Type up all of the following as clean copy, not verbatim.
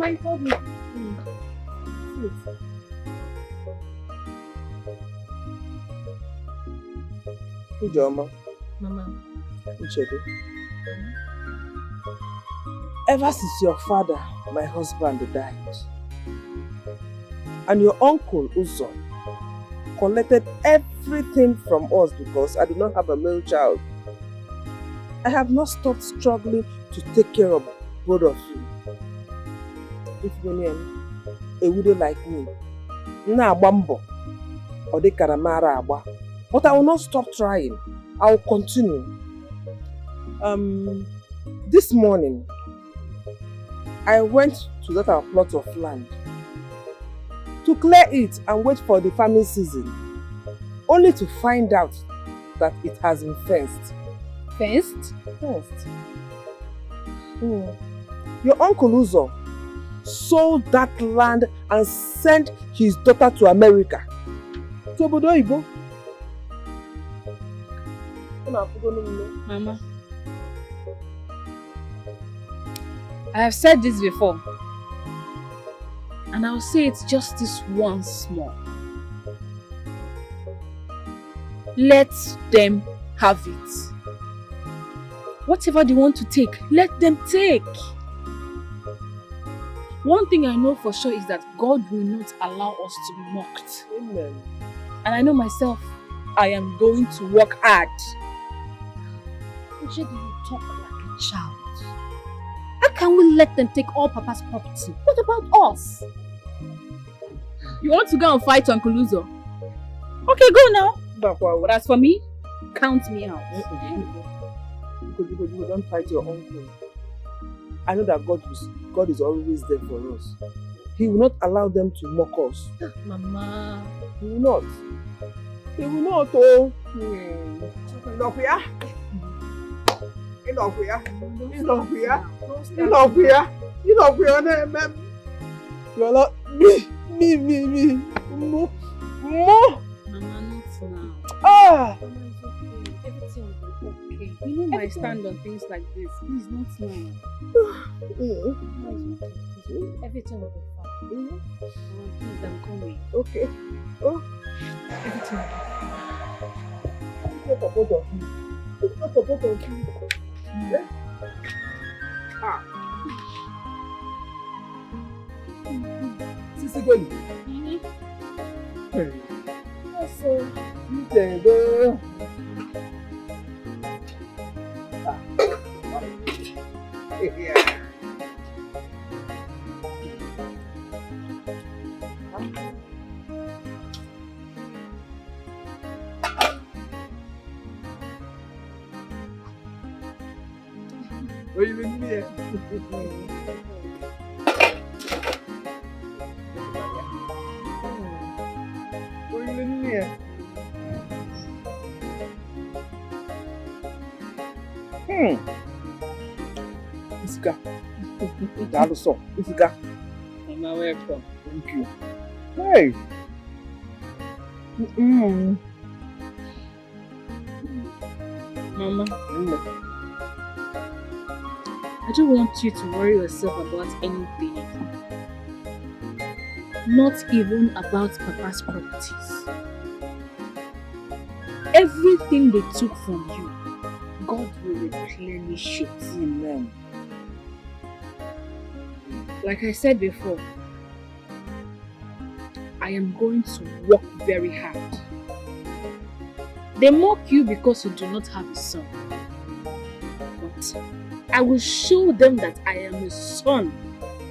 you told me. Ujoma. Mama. Uchedu. Ever since your father, my husband, died, and your uncle Uzo collected everything from us because I do not have a male child, I have not stopped struggling to take care of both of you. If a widow like me, but I will not stop trying. I will continue. This morning, I went to that our plot of land to clear it and wait for the farming season, only to find out that it has been fenced. Fenced? Fenced. Your uncle Uzo sold that land and sent his daughter to America. To Obodo Oyibo. Mama, I have said this before, and I'll say it just this once more. Let them have it. Whatever they want to take, let them take. One thing I know for sure is that God will not allow us to be mocked. Amen. And I know myself, I am going to work hard. Why do you talk like a child? How can we let them take all Papa's property? What about us? You want to go and fight Uncle Uzo? Okay, go now. But as for me, count me out. You don't fight your uncle. I know that God is always there for us. He will not allow them to mock us. Mama. He will not. He will not. Oh. Me. More. Mama, not now. Ah. Mama, it's okay. Everything will be okay. You know my stand on things like this. Please, not now. Mama, it's okay. Everything will be fine. Mama, please, I'm coming. Okay. Oh. Everything will be fine. It's not for both of you. It's not for both of you. Yeah? Ah. Sisi Goli. Hey. So, you can go. Yeah. What are you doing here? What are you doing here? Isika. Daluso. Isika. Mama, welcome. Thank you. Hey. Mama. I don't want you to worry yourself about anything. Not even about Papa's properties. Everything they took from you, God will replenish it. Amen. Like I said before, I am going to work very hard. They mock you because you do not have a son. But I will show them that I am a son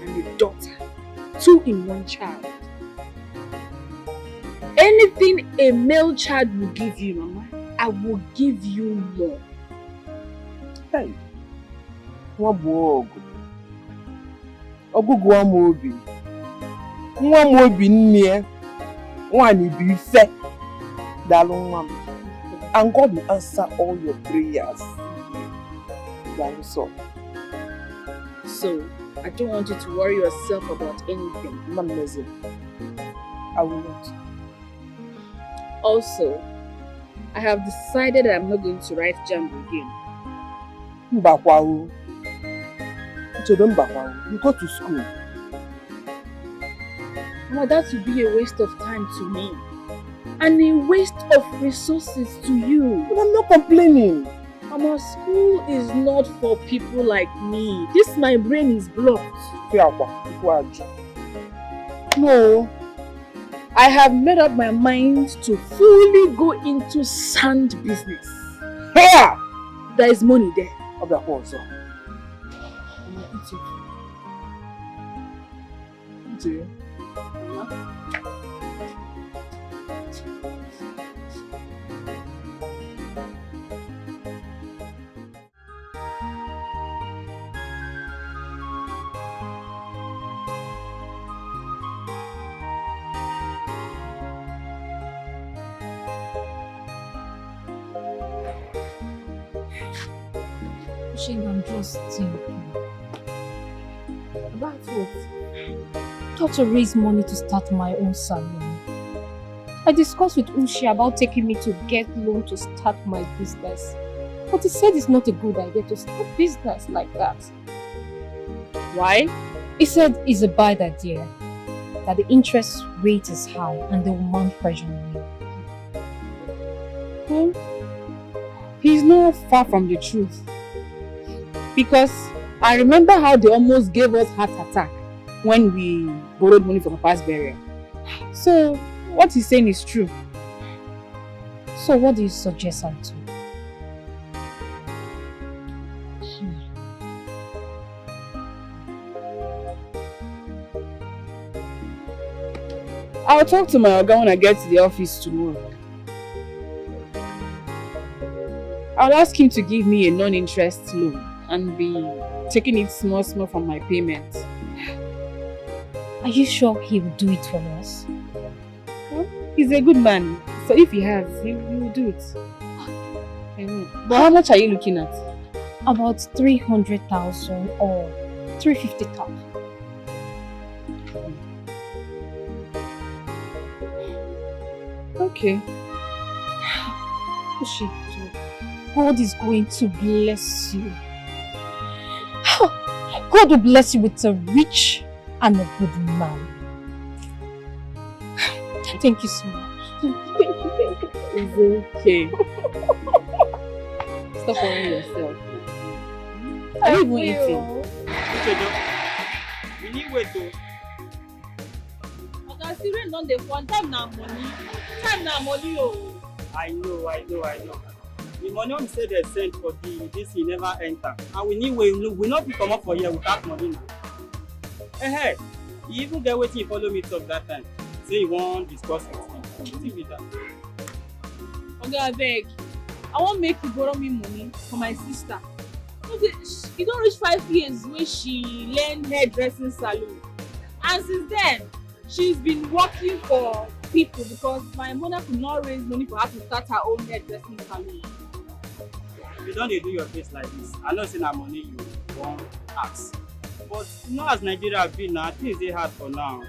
and a daughter, 2 in 1 child. Anything a male child will give you, Mama, I will give you more. Hey. Ogugu amobi. Nwa mobi nne. Nwani bi ife. Dalu nwa. And God will answer all your prayers. So I don't want you to worry yourself about anything. Mamazin, I will not. Also, I have decided that I'm not going to write JAMB again. Mbakwawu. You go to school. Mama, that would be a waste of time to me. And a waste of resources to you. But I'm not complaining. Mama, school is not for people like me. This my brain is blocked. No. I have made up my mind to fully go into sand business. Here! There is money there. I'm just thinking. About what? Thought to raise money to start my own salon. I discussed with Ushi about taking me to get loan to start my business. But he said it's not a good idea to start business like that. Why? He said it's a bad idea. That the interest rate is high and they will mount pressure on me. He's not far from the truth. Because I remember how they almost gave us heart attack when we borrowed money for Papa's burial. So, what he's saying is true. So what do you suggest I do? I'll talk to my Oga when I get to the office tomorrow. I'll ask him to give me a non-interest loan and be taking it small from my payments. Are you sure he will do it for us? He's a good man, so if he has, he will do it. I know. But how much are you looking at? About 300,000 or 350,000. Okay. Ushi, God is going to bless you. God will bless you with a rich and a good man. Thank you so much. Thank you. It's okay. Stop worrying yourself. Are you even eating? We need wait though. Oga, see rain don dey fall, time na money. Time na money oh. I know. The money we say they sent for this he never enter. And we need we not come up for here without money now. Hey, you even get waiting follow me talk that time. Say you won't discuss with me. With that. Oga, abeg, I wan make you borrow me money for my sister. E don reach 5 years wey she learn hairdressing salon. And since then, she's been working for people because my mother could not raise money for her to start her own hairdressing salon. You don't do your face like this. I know say na money you won't ask. But you know as Nigeria be now, things dey hard for now.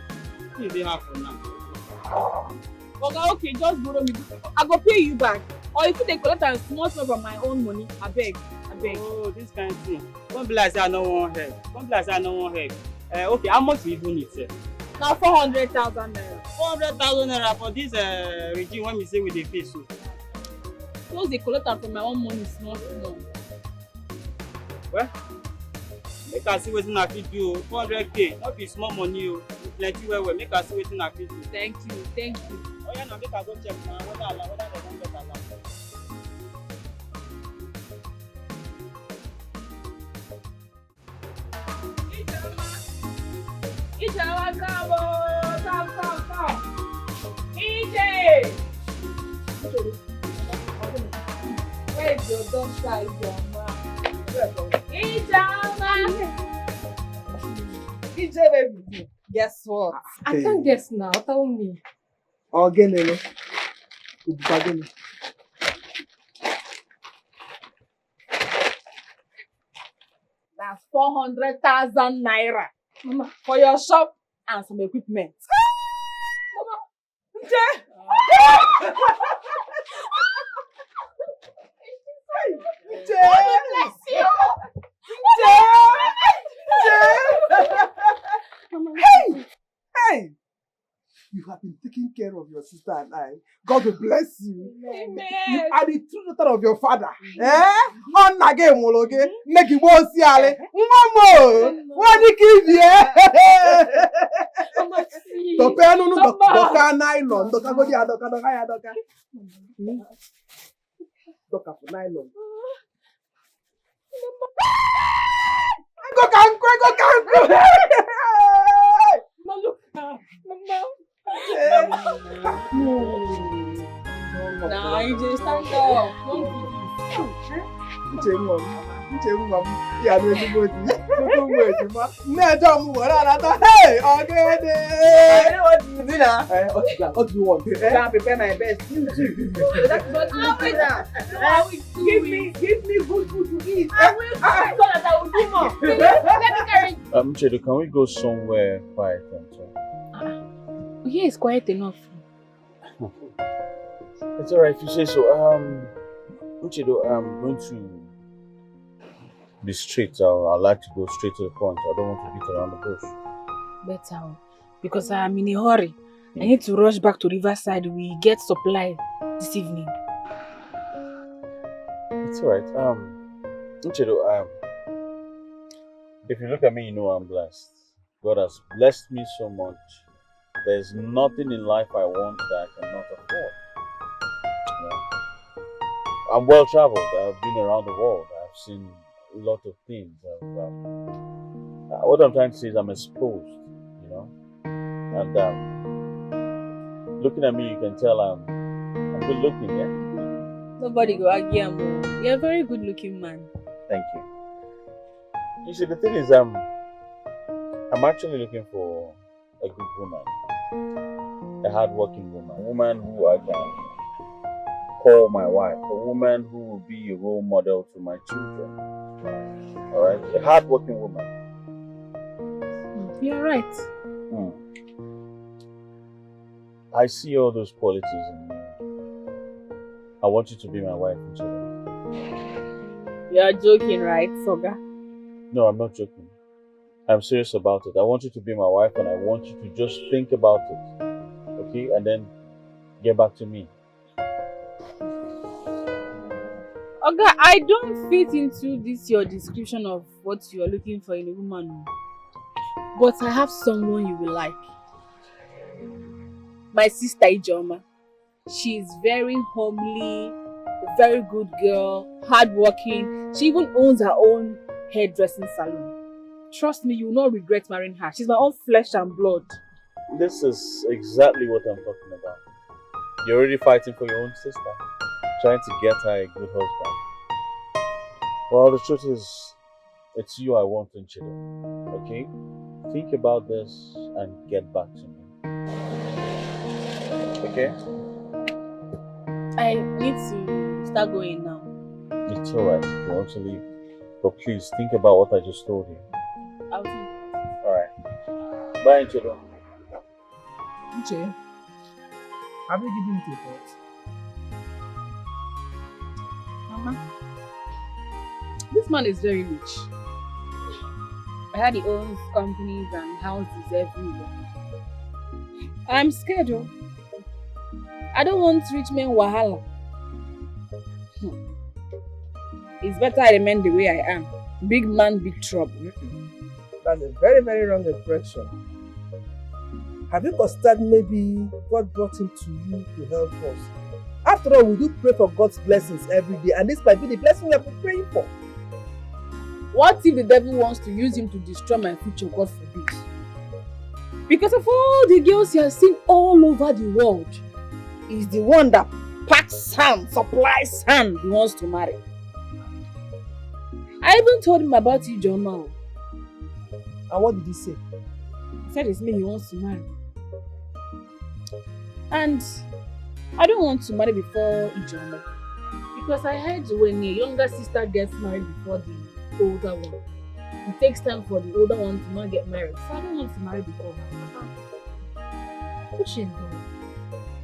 Oga, okay, just borrow me. I go pay you back. Or if you dey collect am small from my own money, abeg. Oh, this kind of thing. Don't be like say I no wan help. Okay, how much you even need, sir? Na 400,000 naira. 400,000 naira for this regime when we say we dey pay so. Just dey collect am from my own money small. Well, make I see wetin I fit do. 400k, no be small money o. Plenty well. Make I see wetin I fit do. Thank you. Oh yeah, now make I go check na whether they don get alert. Ijeoma, come. Ije! Where's your daughter, Ijeoma? Ije, baby. Guess what? I can't guess now. Tell me. Again. That's 400,000 naira. Mama, for your shop and some equipment. Mama, Ije! God bless you! Hey! care of your sister and I. God will bless you. Amen. You are the true daughter of your father. On again, Mologe. Make you go see Ale. Mama! What you give you? Doka no doka nylon. Doka go dia doka. Doka for nylon. Go kanku. Nah, you just stand up. Don't do this. Yeah, no, hey, I know what you do now. What do you want? I prepare my best. Give me good food to eat. I will try so that I will do more. Please, let me carry. Chedo, can we go somewhere quiet and talk? Here is quiet enough. It's alright if you say so. Chedo, I'm going to be straight. I like to go straight to the point. I don't want to beat around the bush. Better, because I am in a hurry. I need to rush back to Riverside. We get supply this evening. It's alright. Chedo, if you look at me, you know I'm blessed. God has blessed me so much. There's nothing in life I want that I cannot afford. You know? I'm well traveled. I've been around the world. I've seen a lot of things. What I'm trying to say is I'm exposed, you know. And looking at me, you can tell I'm good looking, yeah? Nobody go argue, Amo. You're a very good looking man. Thank you. You see, the thing is, I'm actually looking for a good woman, a hard-working woman, a woman who I can call my wife, a woman who will be a role model to my children. All right, a hard-working woman. You're right. I see all those qualities in you. I want you to be my wife and children. You're joking, right, Soga? No, I'm not joking. I'm serious about it. I want you to be my wife and I want you to just think about it. Okay? And then get back to me. Oga, I don't fit into this your description of what you are looking for in a woman. But I have someone you will like. My sister Ijoma. She is very homely, a very good girl, hardworking. She even owns her own hairdressing salon. Trust me, you will not regret marrying her. She's my own flesh and blood. This is exactly what I'm talking about. You're already fighting for your own sister, trying to get her a good husband. Well, the truth is, it's you I want in Chido. Okay? Think about this and get back to me. Okay? I need to start going now. It's alright if you want to leave. But please think about what I just told you. I'll do. Alright. Bye, Chido. Uche, have you given it a thought? Mama, this man is very rich. I heard he owns companies and houses everywhere. I'm scared though. I don't want rich men wahala. It's better I remain the way I am. Big man, big trouble. That's a very, very wrong impression. Have you considered maybe God brought him to you to help us? After all, we do pray for God's blessings every day, and this might be the blessing we have been praying for. What if the devil wants to use him to destroy my future? God forbid. Because of all the girls he has seen all over the world, he's the one that packs sand, supplies sand he wants to marry. I even told him about you, John Mao. And what did he say? He said it's me he wants to marry. And I don't want to marry before Ijoma. Because I heard when your younger sister gets married before the older one, it takes time for the older one to not get married. So I don't want to marry before her. Ushindo,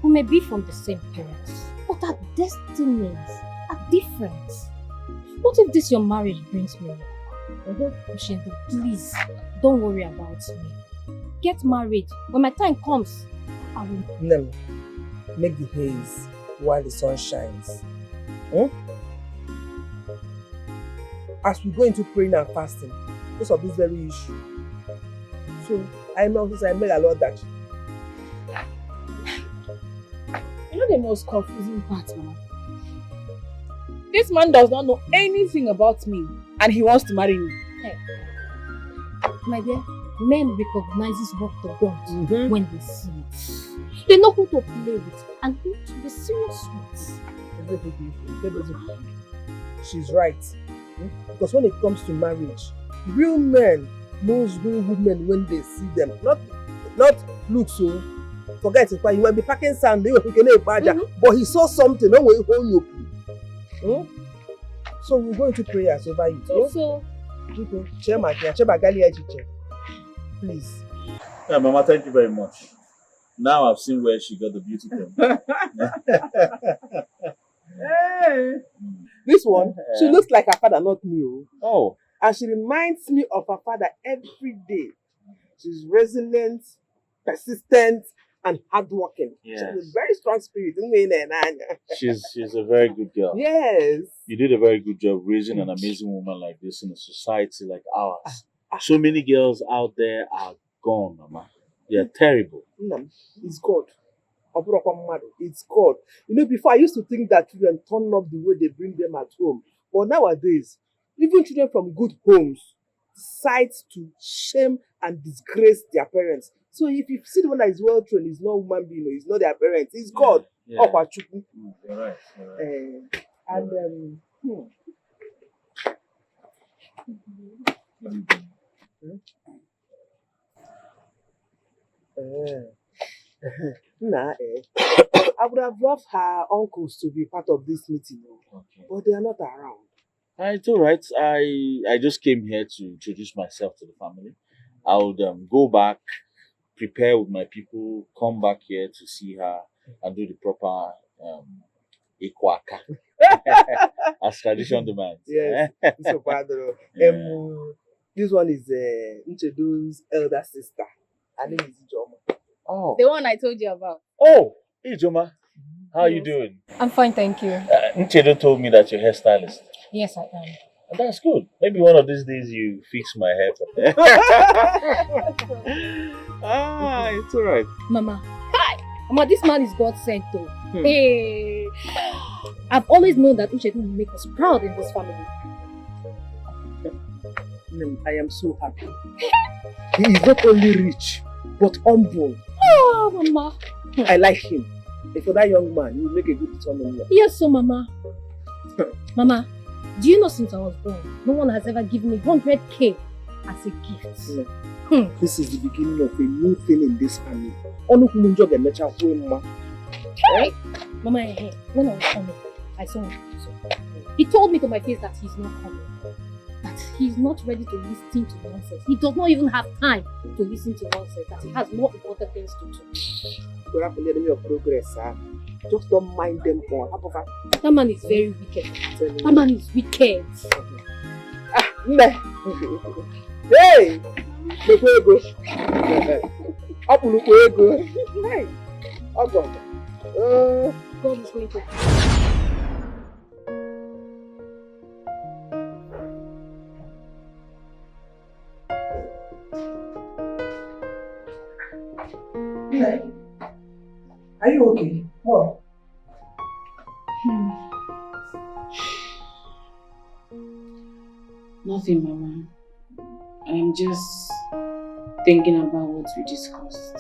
we may be from the same parents, but our destinies are different. What if this your marriage brings me luck? Ushindo, please, don't worry about me. Get married when my time comes. I will. Nem, make the haze while the sun shines. As we go into praying and fasting, because of this very issue. So, I know this, I made a lot that. You know the most confusing part, Mama? This man does not know anything about me and he wants to marry me. Hey. My dear, men recognizes what they want when they see it. They know who to play with and who to be serious with. She's right. Because when it comes to marriage, real men knows real women when they see them. Not look so. Forget it, you might be packing sand, but he saw something, no way hold you. So we're going to prayers over it. So, please. Yeah, Mama, thank you very much. Now I've seen where she got the beauty from. Hey. This one, she looks like her father, not me. Oh. And she reminds me of her father every day. She's resilient, persistent, and hardworking. Yes. She has a very strong spirit. She's a very good girl. Yes. You did a very good job raising an amazing woman like this in a society like ours. So many girls out there are gone, Mama. They are terrible. It's God. It's God. You know, before I used to think that children turn up the way they bring them at home. But nowadays, even children from good homes decide to shame and disgrace their parents. So if you see the one that is well trained, it's not human being, it's not their parents, it's God. Yeah. You're right. You're right. I would have loved her uncles to be part of this meeting, but they are not around. It's all right. I just came here to introduce myself to the family. I would go back, prepare with my people, come back here to see her and do the proper ikwaka as tradition demands. Yes, this one is Nchedu's elder sister. Her name is Ijoma. Oh. The one I told you about. Oh, hey Joma, how are you doing? I'm fine, thank you. Nchedo told me that you're hairstylist. Yes, I am. And that's good. Maybe one of these days you fix my hair for me. It's alright. Mama. Hi! Mama, this man is God sent though. Hey! I've always known that Uche will make us proud in this family. I am so happy. He is not only rich, but humble. Oh, Mama. I like him. And for that young man, you make a good son-in-law. Yes, so Mama. Mama, do you know since I was born, no one has ever given me 100k as a gift? No. This is the beginning of a new thing in this family. Hey! Mama, when I was coming, I saw him. He told me to my face that he's not coming. That he's not ready to listen to nonsense. He does not even have time to listen to nonsense. That he has more important things to do. Just don't mind them all. That man is very wicked. That man is wicked. Hey! Hey! Oh God. God is going to. Are you okay? What? Nothing, Mama. I'm just thinking about what we discussed.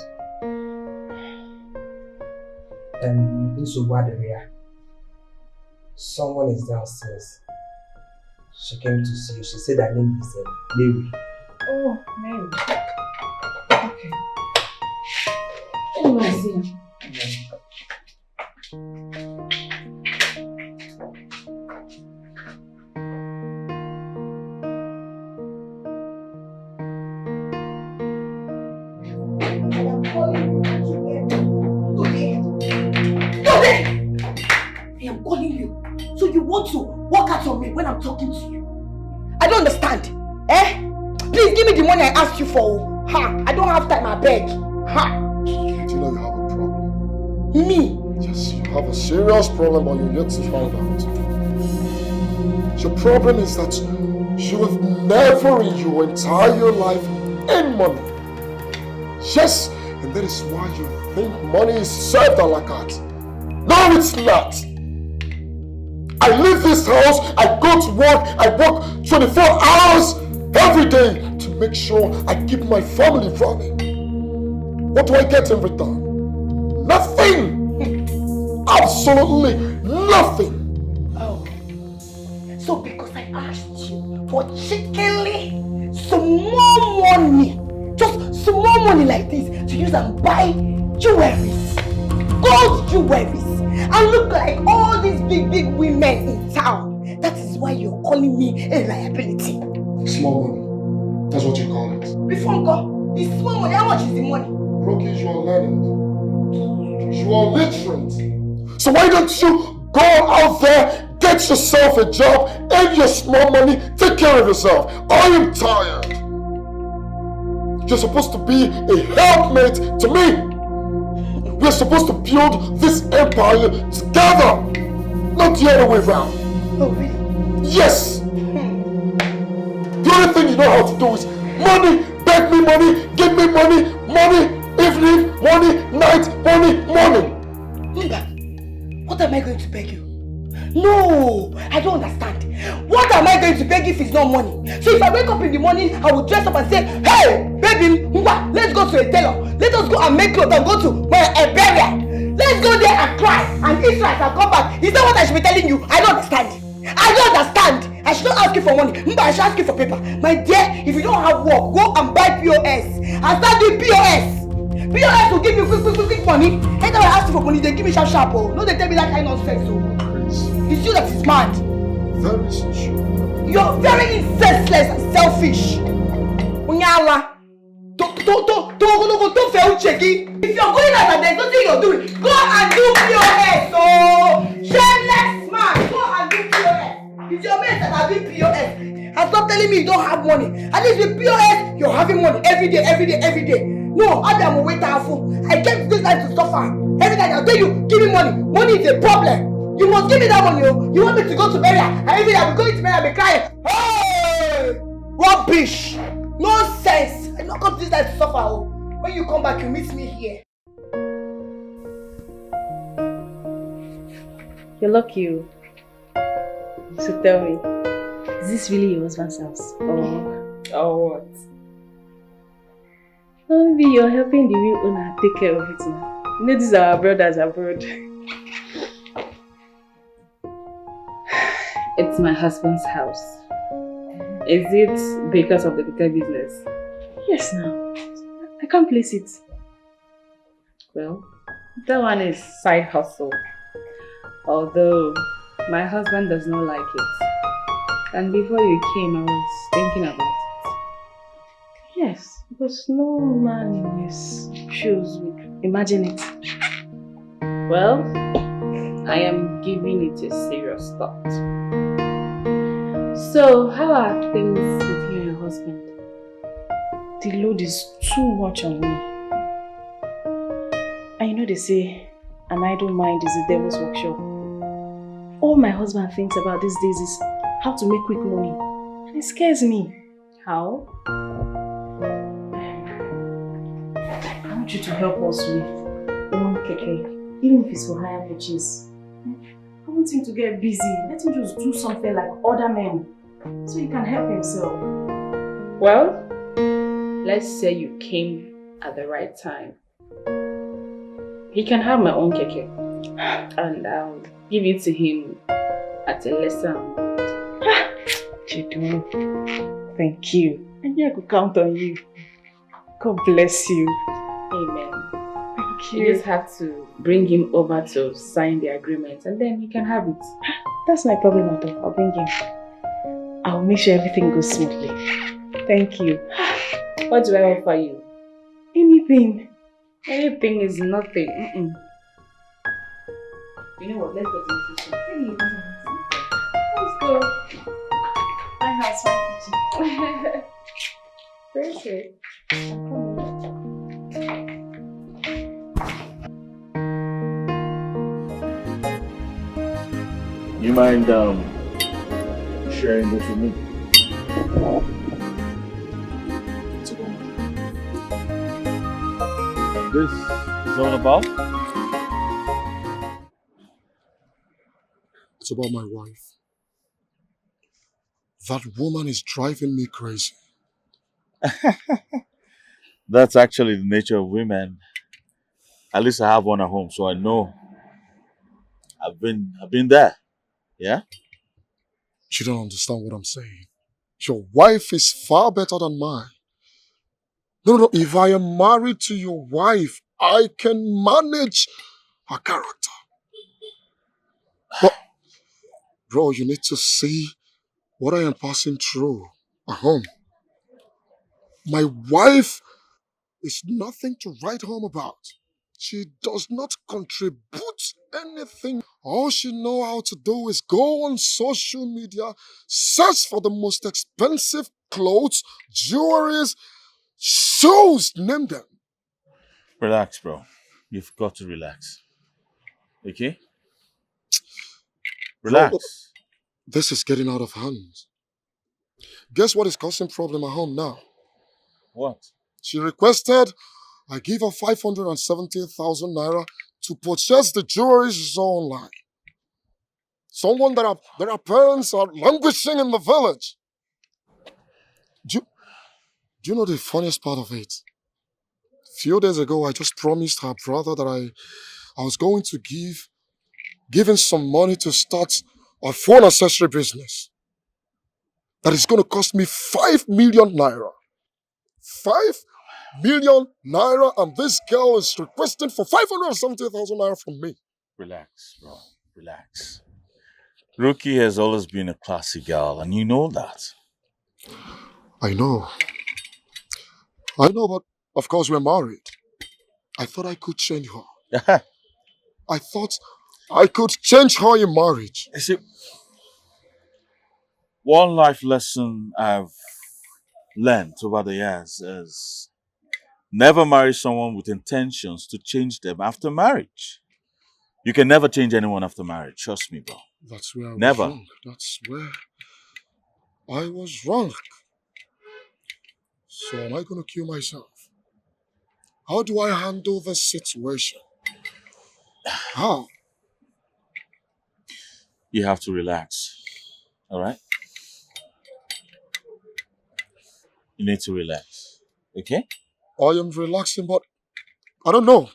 Someone is downstairs. She came to see you. She said her name is Mary. Oh, Mary. Okay. Oh, I see. I am calling you. So you want to walk out on me when I'm talking to you? I don't understand. Eh? Please give me the money I asked you for. Ha! I don't have time, I beg. Ha! Do you know you have a problem? Me? Yes, you have a serious problem, but you're yet to find out. Your problem is that you have never in your entire life earned money. Yes, and that is why you think money is served a la carte. No, it's not. I leave this house, I go to work, I work 24 hours every day to make sure I keep my family running. What do I get in return? Nothing! Absolutely nothing! Oh. So because I asked you for cheekily some more money, just some more money like this to use and buy jewelries, gold jewelries, and look like all these big women in town. That is why you're calling me a liability. Small money. That's what you call it. Before uncle, it's small money. How much is the money? Rocky, you are learned. You are literate. So why don't you go out there, get yourself a job, earn your small money, take care of yourself. I am tired. You're supposed to be a helpmate to me. We're supposed to build this empire together, not the other way around. Oh, really? Yes! The only thing you know how to do is money, beg me money, give me money, money, evening, money, night, money. Mba, what am I going to beg you? No, I don't understand. What am I going to beg if it's not money? So if I wake up in the morning, I will dress up and say, hey, baby, Mba, let's go to a tailor. Let us go and make clothes and go to a burial. Let's go there and cry and eat rice and come back. Is that what I should be telling you? I don't understand. I don't understand. I should not ask you for money. Mba, I should ask you for paper. My dear, if you don't have work, go and buy POS. And start doing POS. POS will give you quick money. Anytime I ask you for money, they give me sharp. Oh. No, they tell me that kind of nonsense. Oh. It's you that is mad. Very true. You're very senseless and selfish. Unyawa. Don't fail checking. If you're going out and there's nothing you're doing, go and do POS. So, shameless man, go and do POS. It's your mates that are doing POS. And stop telling me you don't have money. At least with POS, you're having money every day. No, I'm a waiter. I came to this life to suffer. Every time I'll tell you, give me money. Money is a problem. You must give me that money. You want me to go to burial? And every day I'll be going to burial and be crying. Hey! Rubbish! Nonsense! I'm not going to this life to suffer. Oh. When you come back, you meet me here. You're lucky. So tell me, is this really your husband's house? Or what? Maybe you're helping the real owner take care of it now. You know, these are our brothers abroad. It's my husband's house. Is it because of the bigger business? Yes, now. I can't place it. Well, that one is side hustle. Although, my husband does not like it. And before you came, I was thinking about it. Yes, because no man in his shoes would imagine it. Well, I am giving it a serious thought. So, how are things with you and your husband? The load is too much on me. And you know they say, an idle mind is the devil's workshop. All my husband thinks about these days is how to make quick money. And it scares me. How? I want you to help us with one keke, even if it's for higher purchase. I want him to get busy. Let him just do something like other men, so he can help himself. Well, let's say you came at the right time. He can have my own keke, and I'll give it to him at a lesser amount. Chidu, thank you. I knew I could count on you. God bless you. Amen. Thank you. You just have to bring him over to sign the agreement, and then he can have it. That's my problem at all. I'll bring him. I'll make sure everything goes smoothly. Thank you. What do I offer you? Anything. Anything is nothing. You know what? Let's go to the kitchen. Let's go. My house, my kitchen. Perfect. I'm coming. You mind sharing this with me? This is all about? It's about my wife. That woman is driving me crazy. That's actually the nature of women. At least I have one at home, so I know. I've been there. Yeah? You don't understand what I'm saying. Your wife is far better than mine. No. If I am married to your wife, I can manage her character. But, bro, you need to see what I am passing through at home. My wife is nothing to write home about. She does not contribute anything. All she know how to do is go on social media, search for the most expensive clothes, jewelries, shoes, name them. Relax, bro. You've got to relax. Okay? Relax. Bro, this is getting out of hand. Guess what is causing problem at home now? What? She requested I give her 570,000 naira to purchase the jewelry she saw online. Someone that her parents are languishing in the village. Do you know the funniest part of it? A few days ago, I just promised her brother that I was going to give him some money to start a phone accessory business. That is going to cost me 5 million naira. 5 million naira, and this girl is requesting for 570,000 naira from me. Relax, bro. Relax. Ruki has always been a classy girl, and you know that. I know, but of course we're married. I thought I could change her. I thought I could change her in marriage. You see, one life lesson I've learned over the years is never marry someone with intentions to change them after marriage. You can never change anyone after marriage. Trust me, bro. That's where I was Never. wrong. That's where I was wrong. So am I going to kill myself? How do I handle this situation? How? You have to relax. All right? You need to relax. Okay? I am relaxing, but I don't know.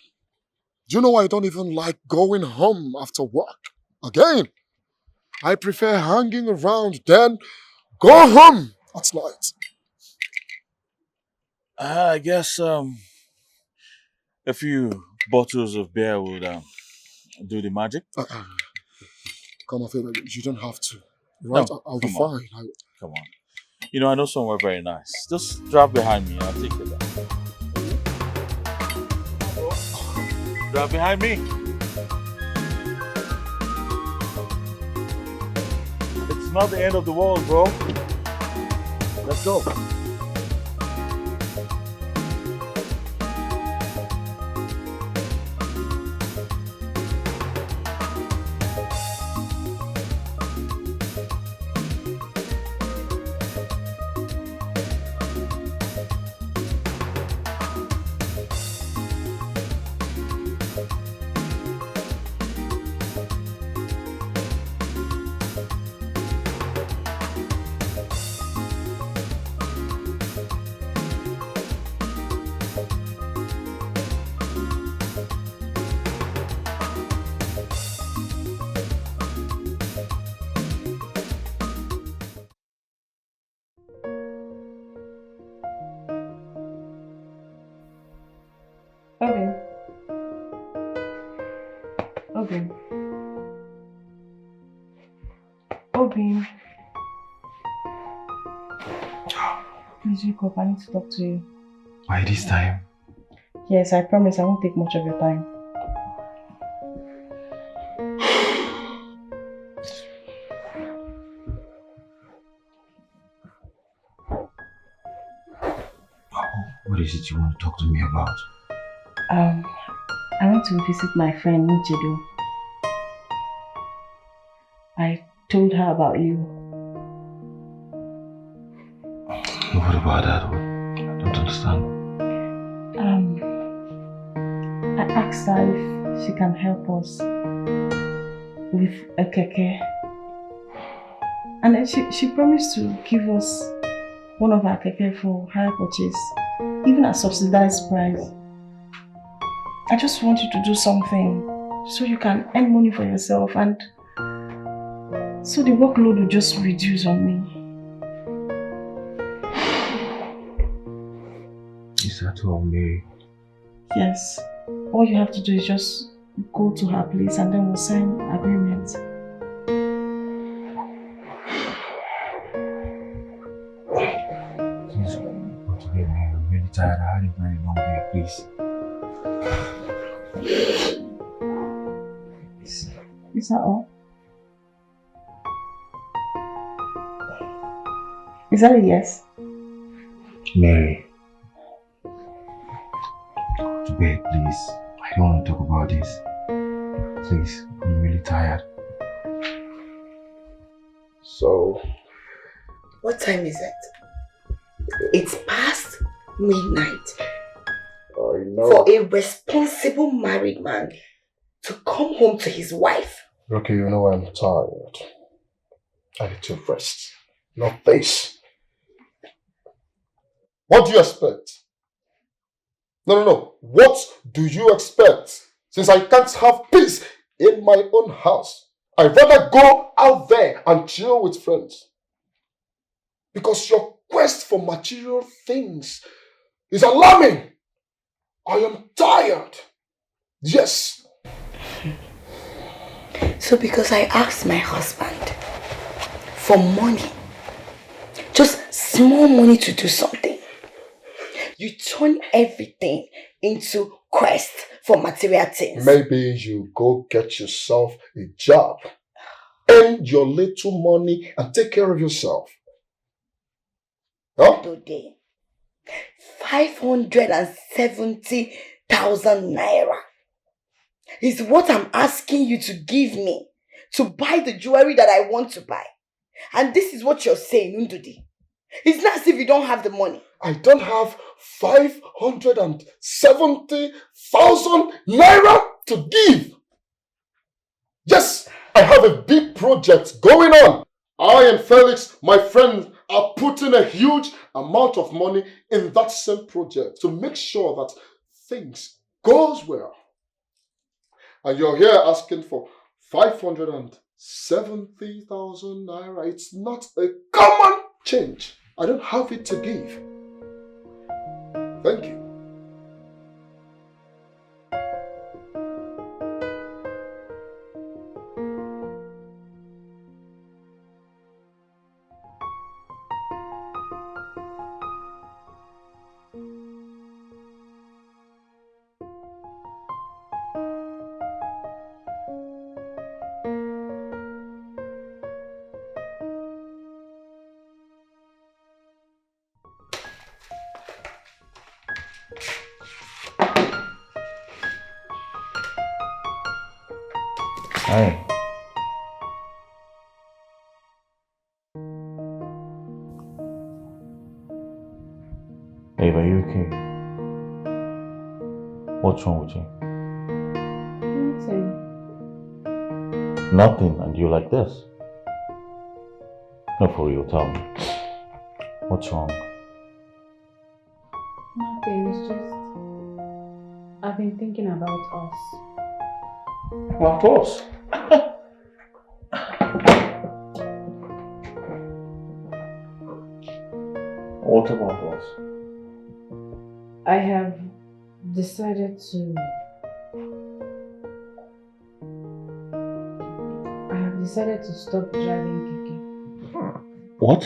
Do you know I don't even like going home after work? Again, I prefer hanging around than go home at night. I guess a few bottles of beer would do the magic. Come on, baby. You don't have to. No, Right? I'll be come on. fine. Come on. You know, I know somewhere very nice. Just drive behind me and I'll take you there. Drive behind me. It's not the end of the world, bro. Let's go. Obi. Please wake up, I need to talk to you. Why this time? Yes, I promise I won't take much of your time. What is it you want to talk to me about? I went to visit my friend Nijedo. I told her about you. What about that? I don't understand. I asked her if she can help us with a keke. And then she promised to give us one of our keke for hire purchase, even at subsidized price. I just want you to do something so you can earn money for yourself and so the workload will just reduce on me. Is that all, Mary? Yes. All you have to do is just go to her place and then we'll sign agreement. Please go to bed, Mary. I'm really tired. I had a very long day, please. Is that all? Is that a yes? Mary. Go to bed, please. I don't want to talk about this. Please, I'm really tired. So, What time is it? It's past midnight. I know. For a responsible married man to come home to his wife. Okay, you know I'm tired. I need to rest. Not this. What do you expect? No. What do you expect? Since I can't have peace in my own house, I'd rather go out there and chill with friends. Because your quest for material things is alarming. I am tired. Yes. So because I asked my husband for money, just small money to do something, you turn everything into quest for material things. Maybe you go get yourself a job, earn your little money and take care of yourself. Huh? Today, 570,000 naira is what I'm asking you to give me to buy the jewelry that I want to buy. And this is what you're saying, Ndudi. It's not as if you don't have the money. I don't have 570,000 naira to give. Yes, I have a big project going on. I and Felix, my friend, are putting a huge amount of money in that same project to make sure that things goes well. And you're here asking for 570,000 naira. It's not a common change. I don't have it to give. Thank you. Hi. Babe, are you okay? What's wrong with you? Nothing. Nothing, and you like this? No, for real, tell me. What's wrong? Nothing, it's just I've been thinking about us. About us? What about us? I have decided to stop driving keke. What?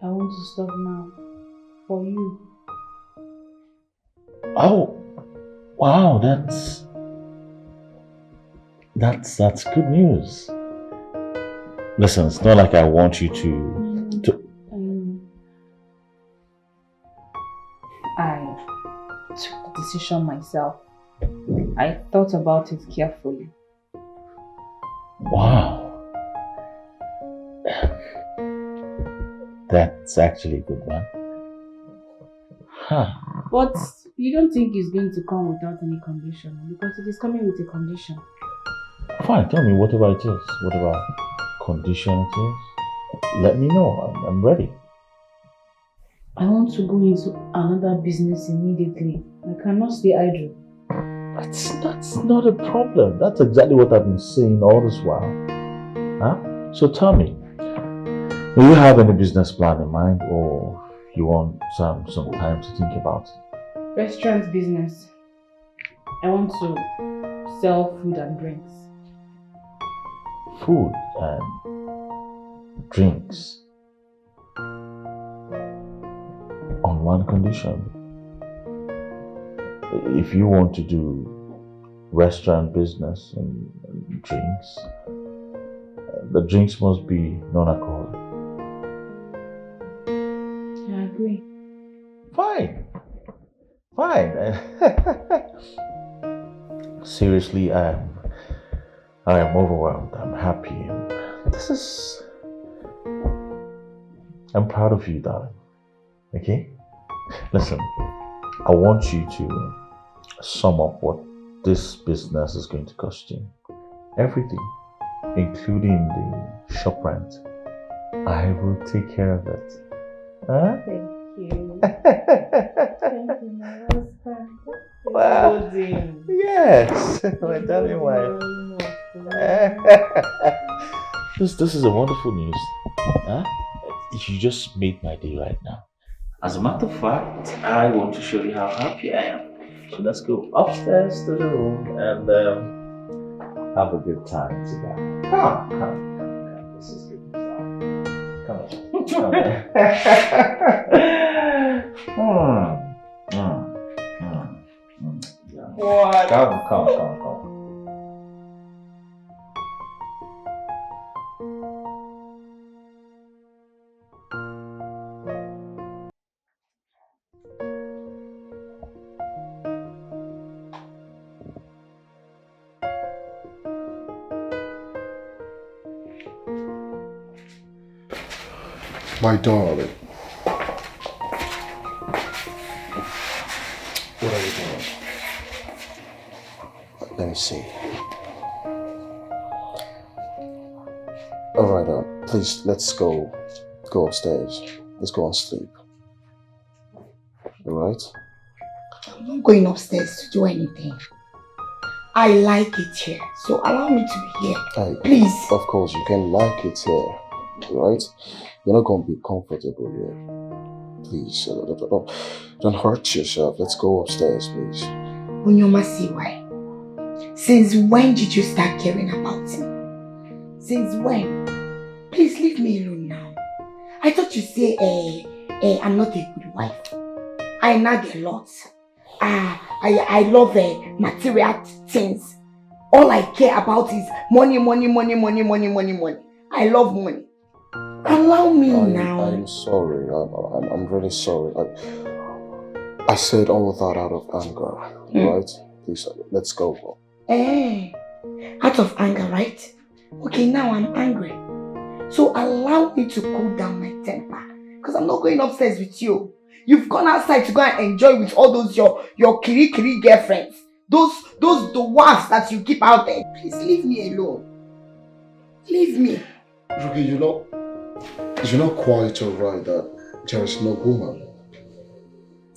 I want to stop now. For you. Oh, wow, that's good news. Listen, it's not like I want you to. I took the decision myself. I thought about it carefully. Wow. That's actually a good one. Huh. But you don't think it's going to come without any condition? Because it is coming with a condition. Fine, tell me whatever it is. Whatever condition it is. Let me know. I'm ready. I want to go into another business immediately. I cannot stay idle. That's not a problem. That's exactly what I've been saying all this while. Huh? So tell me, do you have any business plan in mind, or you want some time to think about it? Restaurant business. I want to sell food and drinks. Food and drinks. On one condition. If you want to do restaurant business and drinks, the drinks must be non-alcoholic. I agree. Fine. Seriously, I am overwhelmed. I'm happy. I'm proud of you, darling. Okay? Listen, I want you to sum up what this business is going to cost you. Everything, including the shop rent. I will take care of it. Huh? Thank you. Thank you, my husband. Wow. Yes. My darling wife. This is a wonderful news. Huh? You just made my day right now. As a matter of fact, I want to show you how happy I am. So let's go upstairs to the room and have a good time together. Come. This is good. Come on. What? Come. My darling. What are you doing? Let me see. Alright, please, let's go upstairs. Let's go and sleep. Alright? I'm not going upstairs to do anything. I like it here, so allow me to be here. Please. Of course, you can like it here, right? You're not going to be comfortable here. Please, don't hurt yourself. Let's go upstairs, please. Onyoma, see why? Since when did you start caring about me? Since when? Please leave me alone now. I thought you say, I'm not a good wife. I nag a lot. I love material things. All I care about is money. I love money. Allow me now. I'm sorry. I'm really sorry. I said all that out of anger, right? Please, let's go. Out of anger, right? Okay, now I'm angry. So allow me to cool down my temper. Because I'm not going upstairs with you. You've gone outside to go and enjoy with all those your kiri girlfriends. Those dwarfs that you keep out there. Please leave me alone. Leave me. Ruki, you're not quite alright that there is no woman.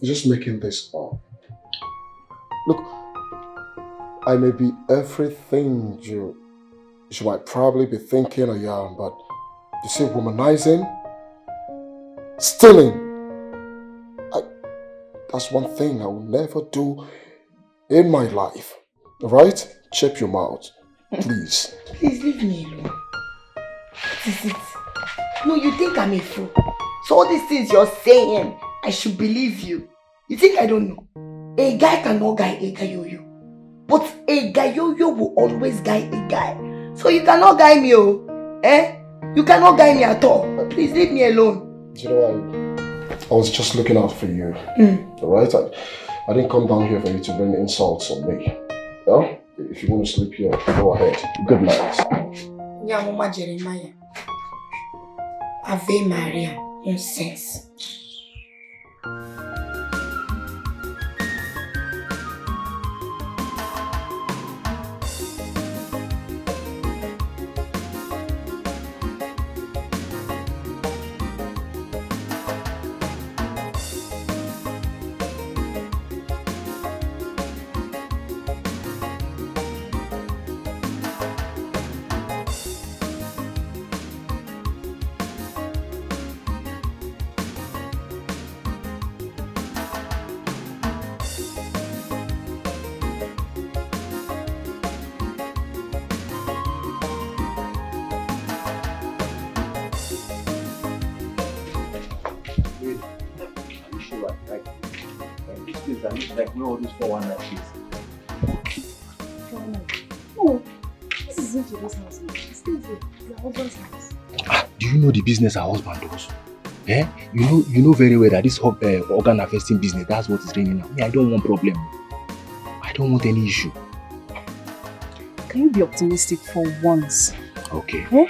You're just making this up. Look, I may be everything you might probably be thinking I am, but you see, womanizing, stealing, that's one thing I will never do in my life. Alright? Shut your mouth, please. Please leave me alone. What is it? No, you think I'm a fool. So all these things you're saying, I should believe you. You think I don't know? A guy cannot guy a gayoyo. But a gayoyo will always guy a guy. So you cannot guy me, oh. You cannot guy me at all. But please leave me alone. You know, I was just looking out for you. Alright? I didn't come down here for you to bring insults on me. Yeah? If you want to sleep here, go ahead. Good night. Yeah, Mama Jeremiah. Ave Maria. Nonsense. Like no all these 419 shit. No, this is into this house. It's still your husband's house. Do you know the business her husband does? Eh? You know very well that this organ harvesting business, that's what is raining now. Me, I don't want problem. I don't want any issue. Can you be optimistic for once? Okay. Eh?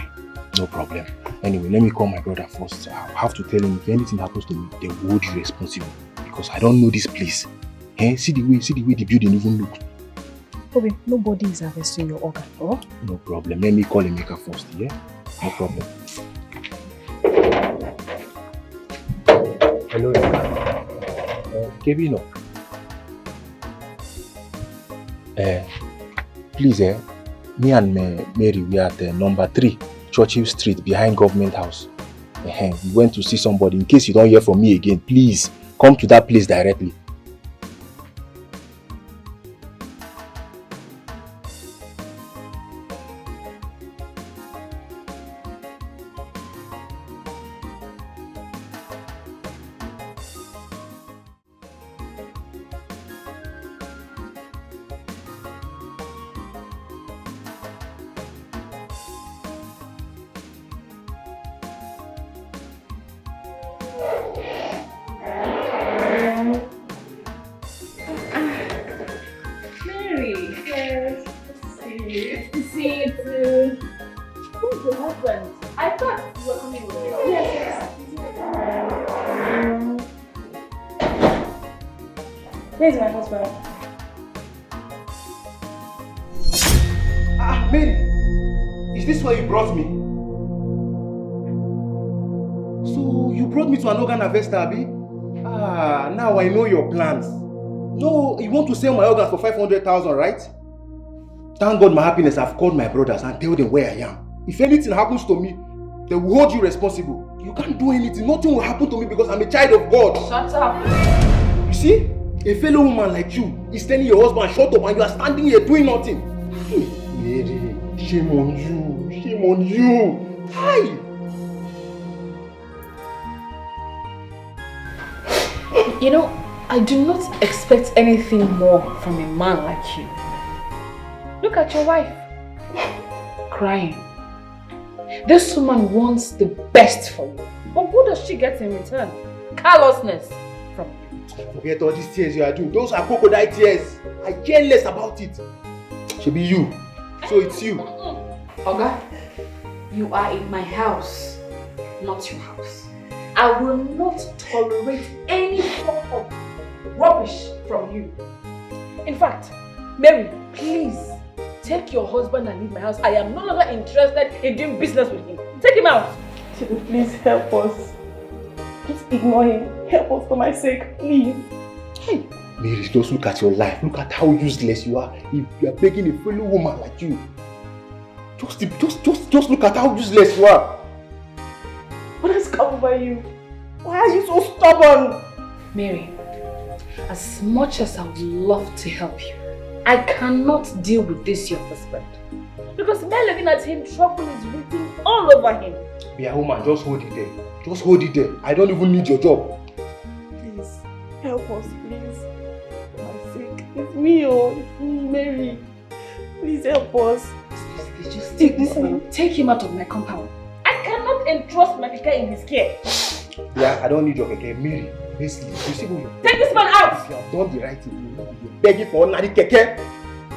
No problem. Anyway, let me call my brother first. I'll have to tell him if anything happens to me, they will hold you responsible. Because I don't know this place. Eh? See the way the building even looks. Kobe, nobody is harvesting your organ, oh? No problem. Let me call Emeka first, yeah? No problem. Hello, Kevin. Please, me and Mary, we are at number 3, Churchill Street, behind Government House. We went to see somebody. In case you don't hear from me again, please come to that place directly. Where's my husband? Mary, is this why you brought me? So you brought me to an organ harvester, Abi? Now I know your plans. No, you want to sell my organs for 500,000, right? Thank God my happiness, I've called my brothers and tell them where I am. If anything happens to me, they will hold you responsible. You can't do anything. Nothing will happen to me because I'm a child of God. Shut up. You see? A fellow woman like you is telling your husband shut up and you are standing here doing nothing. Hey, Mary, shame on you. Shame on you. Hi. You know, I do not expect anything more from a man like you. Look at your wife. Crying. This woman wants the best for you. But what does she get in return? Callousness from you. Forget all these tears you are doing. Those are crocodile tears. I care less about it. Should be you. So it's you. Oga, you are in my house, not your house. I will not tolerate any form of rubbish from you. In fact, Mary, please take your husband and leave my house. I am no longer interested in doing business with him. Take him out. Please help us. Just ignore him. Help us for my sake, please. Hey, Mary, just look at your life. Look at how useless you are. If you are begging a fellow woman like you. Just look at how useless you are. What has come over you? Why are you so stubborn? Mary, as much as I would love to help you, I cannot deal with this, your husband. Because me looking at him, trouble is written all over him. Be a woman, just hold it there. Just hold it there. I don't even need your job. Please, help us, please. For my sake. It's me, it's me, Mary. Please help us. Just take this man. Take him out of my compound. I cannot entrust my keke in his care. Yeah, I don't need your keke. Mary, basically, you see who you take this man out! If you have done the right thing, you will be begging for ordinary keke.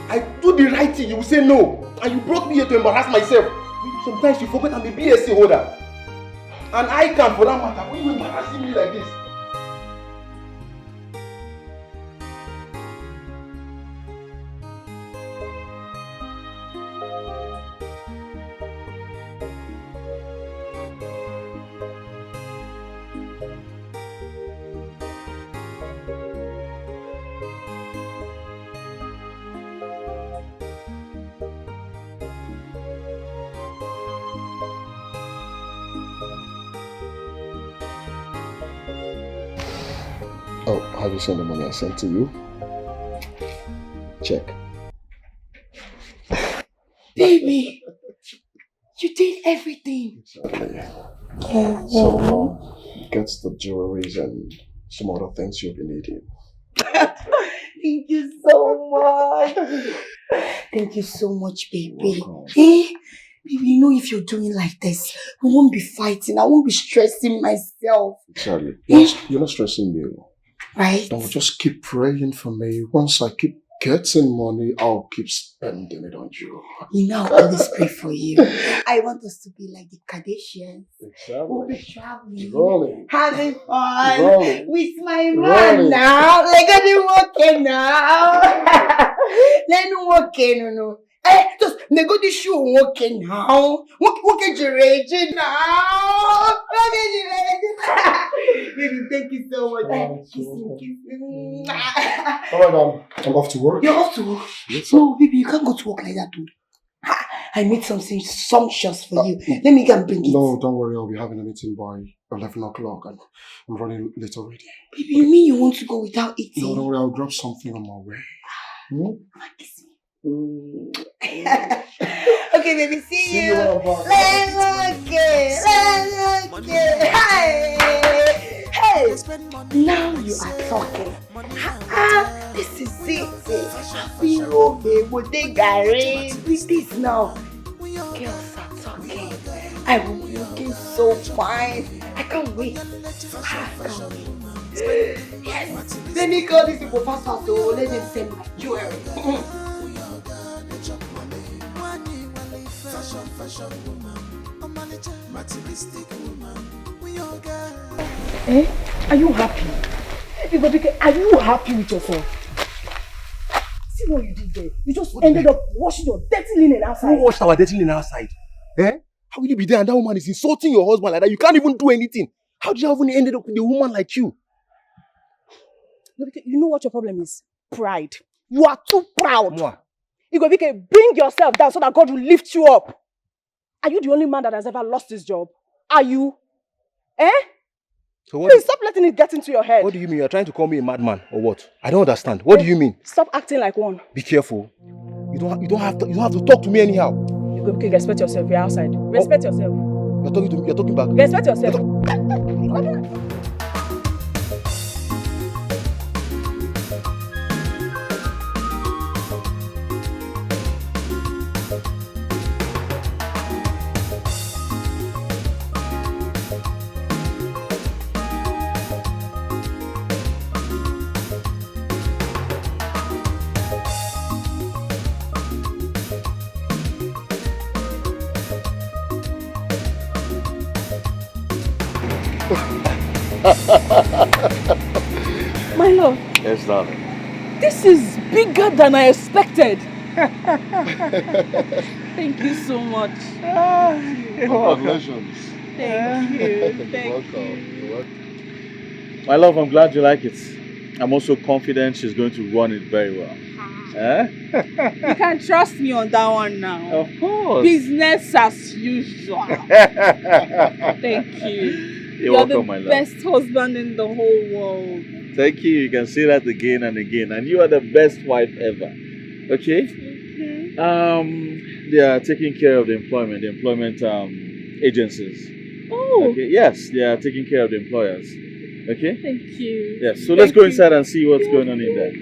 I do the right thing, you will say no. And you brought me here to embarrass myself. Sometimes you forget I'm a BSc holder. And I can for that matter. When you embarrassing me like this. Oh, have you seen the money I sent to you? Check. Baby, you did everything. Exactly. So, get the jewelries and some other things you'll be needing. Thank you so much. Thank you so much, baby. Baby, you know if you're doing like this, we won't be fighting. I won't be stressing myself. Exactly. You're not stressing me. Right? Don't just keep praying for me. Once I keep getting money, I'll keep spending it on you. You know I'll always pray for you. I want us to be like the Kardashians. Exactly. We'll be traveling, Rolling. having fun Rolling. with my man now. Like I didn't working now. Let me working, no. Just nego the show working now. Working your raging now. Baby, thank you so much. Kiss me. Alright, I'm off to work. You're off to work? Yes, No, baby, you can't go to work like that, too. I made something sumptuous for you. Let me go and bring it. No, don't worry. I'll be having a meeting by 11 o'clock and I'm running late already. Baby, you mean you want to go without eating? No, don't worry. I'll grab something on my way. Kiss me. Okay, baby, see you. Let's Hey, now you are talking. This is it. We okay, we'll take Gary. With this now. Girls are talking. I will be looking so fine. I can't wait. Yes. Let me call these people fast, so let them send my jewelry. Eh? Are you happy? Are you happy with yourself? See what you did there? You just ended up washing your dirty linen outside. Who washed our dirty linen outside? Eh? How will you be there and that woman is insulting your husband like that? You can't even do anything. How did you even ended up with a woman like you? You know what your problem is? Pride. You are too proud. Moi. Igobike, bring yourself down so that God will lift you up. Are you the only man that has ever lost his job? Are you? Eh? So what? Please stop letting it get into your head. What do you mean? You're trying to call me a madman or what? I don't understand. What do you mean? Stop acting like one. Be careful. You don't have to talk to me anyhow. Igobike, respect yourself. You're outside. Respect yourself. You're talking to me. You're talking back. Respect yourself. My love. Yes, darling. This is bigger than I expected. Thank you so much. Congratulations. Thank you. Thank You're welcome. My love, I'm glad you like it. I'm also confident she's going to run it very well. Eh? You can trust me on that one now. Of course. Business as usual. Thank you. You're welcome, my the love. best husband in the whole world. Thank you. You can say that again and again. And you are the best wife ever. Okay? They are taking care of the employment agencies. Oh. Okay. Yes, they are taking care of the employers. Okay? Thank you. Yes. So let's go inside and see what's going on in there.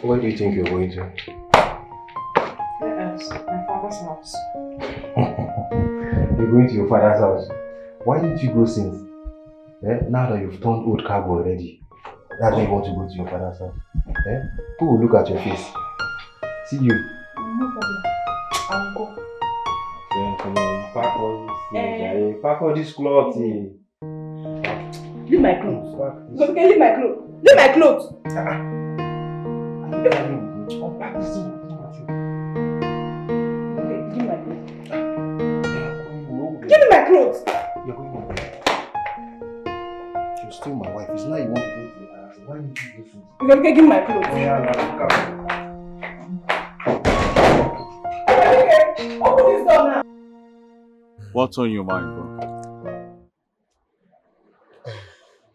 Where do you think you're going to? Yes, my father's house. You're going to your father's house. Why didn't you go since? Now that you've turned old cargo already, that's why you want to go to your father's house. Who will look at your face? See you. No problem. I'll go. Come on, pack all this thing, pack all this clothes. Leave my clothes. Okay, leave my clothes. Leave my clothes. Unpack this thing. Okay, give me my clothes. Give me my clothes. You're going home. You're still my wife. It's not you want to go to your house. Why didn't you go to it? Okay, give me my clothes. Okay, open this door now. What's on your mind, bro?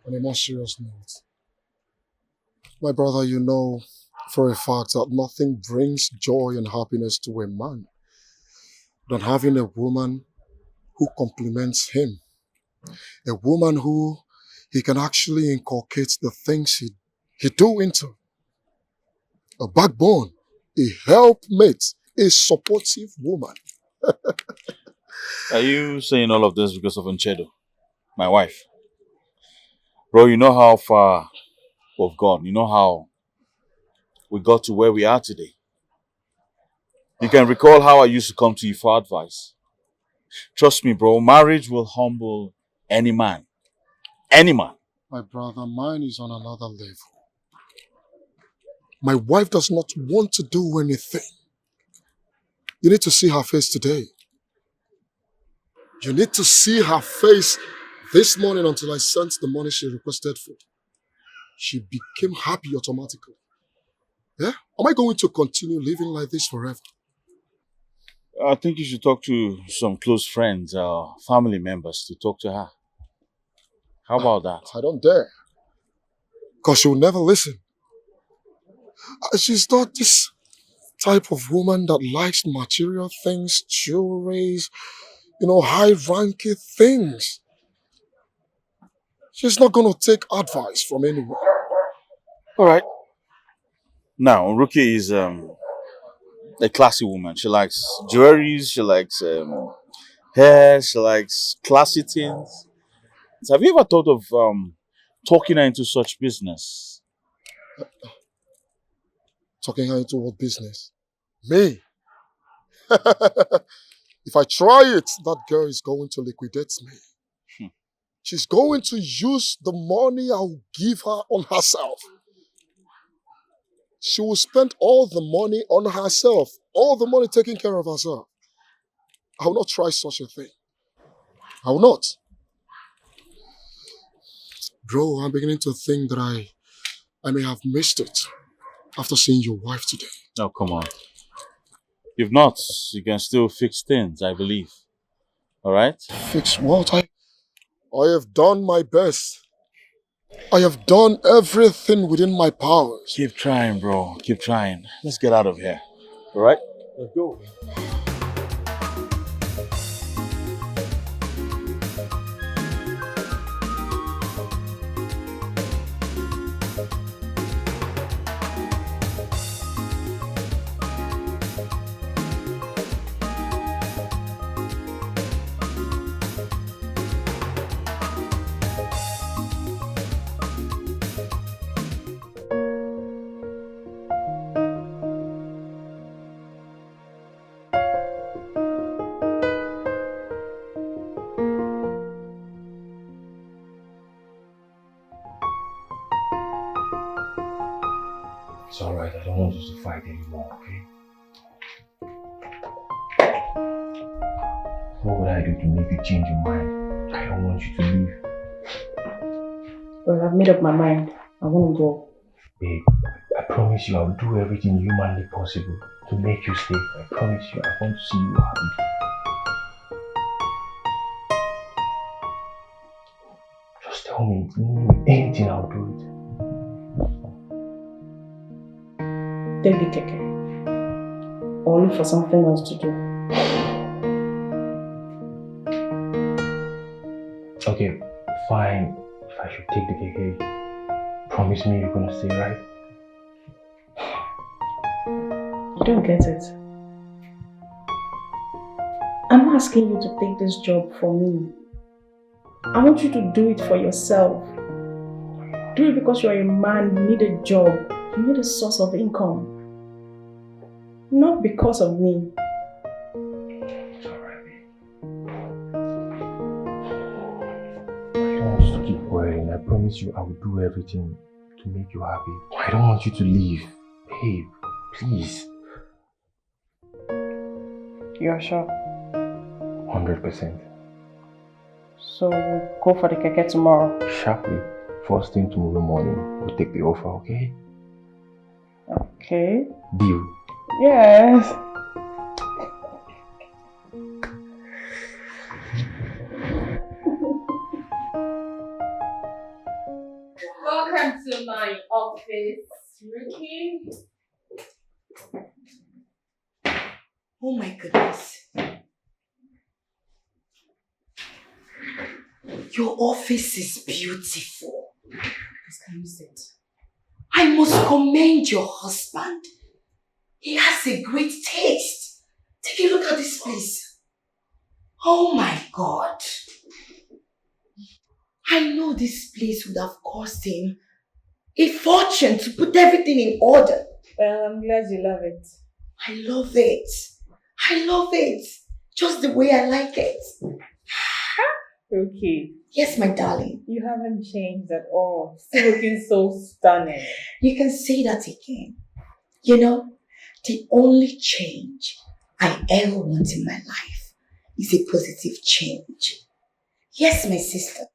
On a more serious note, my brother, you know for a fact that nothing brings joy and happiness to a man than having a woman who compliments him. A woman who he can actually inculcate the things he do into. A backbone, a helpmate, a supportive woman. Are you saying all of this because of Nchedo, my wife? Bro, you know how far we've gone. You know how we got to where we are today. You can recall how I used to come to you for advice. Trust me, bro, marriage will humble any man. Any man. My brother, mine is on another level. My wife does not want to do anything. You need to see her face today. You need to see her face this morning until I sent the money she requested for. She became happy automatically. Yeah? Am I going to continue living like this forever? I think you should talk to some close friends or family members to talk to her. How about that? I don't dare. Because she will never listen. She's not this type of woman that likes material things, jewelries, high-ranking things. She's not going to take advice from anyone. All right. Now, Ruki is a classy woman. She likes jewelries, she likes hair, she likes classy things. So have you ever thought of talking her into such business? Talking her into what business? Me? If I try it, that girl is going to liquidate me. She's going to use the money I'll give her on herself. She will spend all the money on herself, all the money taking care of herself. I will not try such a thing. I will not. Bro, I'm beginning to think that I may have missed it after seeing your wife today. Oh, come on. If not, you can still fix things, I believe. All right? Fix what? I have done my best. I have done everything within my powers. Keep trying, bro. Keep trying. Let's get out of here. All right? Let's go. It's alright, I don't want us to fight anymore, okay? What would I do to make you change your mind? I don't want you to leave. Well, I've made up my mind. I want to go. Babe, I promise you I'll do everything humanly possible to make you stay. I promise you, I want to see you happy. Just tell me, anything, I'll do it. Take the keke. Or look for something else to do. Okay, fine. If I should take the keke, promise me you're gonna stay, right? You don't get it. I'm not asking you to take this job for me. I want you to do it for yourself. Do it because you're a man, you need a job, you need a source of income. Not because of me. It's alright. I don't want you to keep worrying. I promise you I will do everything to make you happy. I don't want you to leave. Babe, please. You're sure? 100%. So we'll go for the keke tomorrow. Sharply. First thing tomorrow morning, we'll take the offer, okay? Okay. Deal. Yes. Welcome to my office, Ricky. Oh my goodness. Your office is beautiful. Can you sit? I must commend your husband. He has a great taste. Take a look at this place. Oh my God. I know this place would have cost him a fortune to put everything in order. Well, I'm glad you love it. I love it. I love it. Just the way I like it. Okay. Yes, my darling. You haven't changed at all. Still looking so stunning. You can say that again. You know, the only change I ever want in my life is a positive change. Yes, my sister.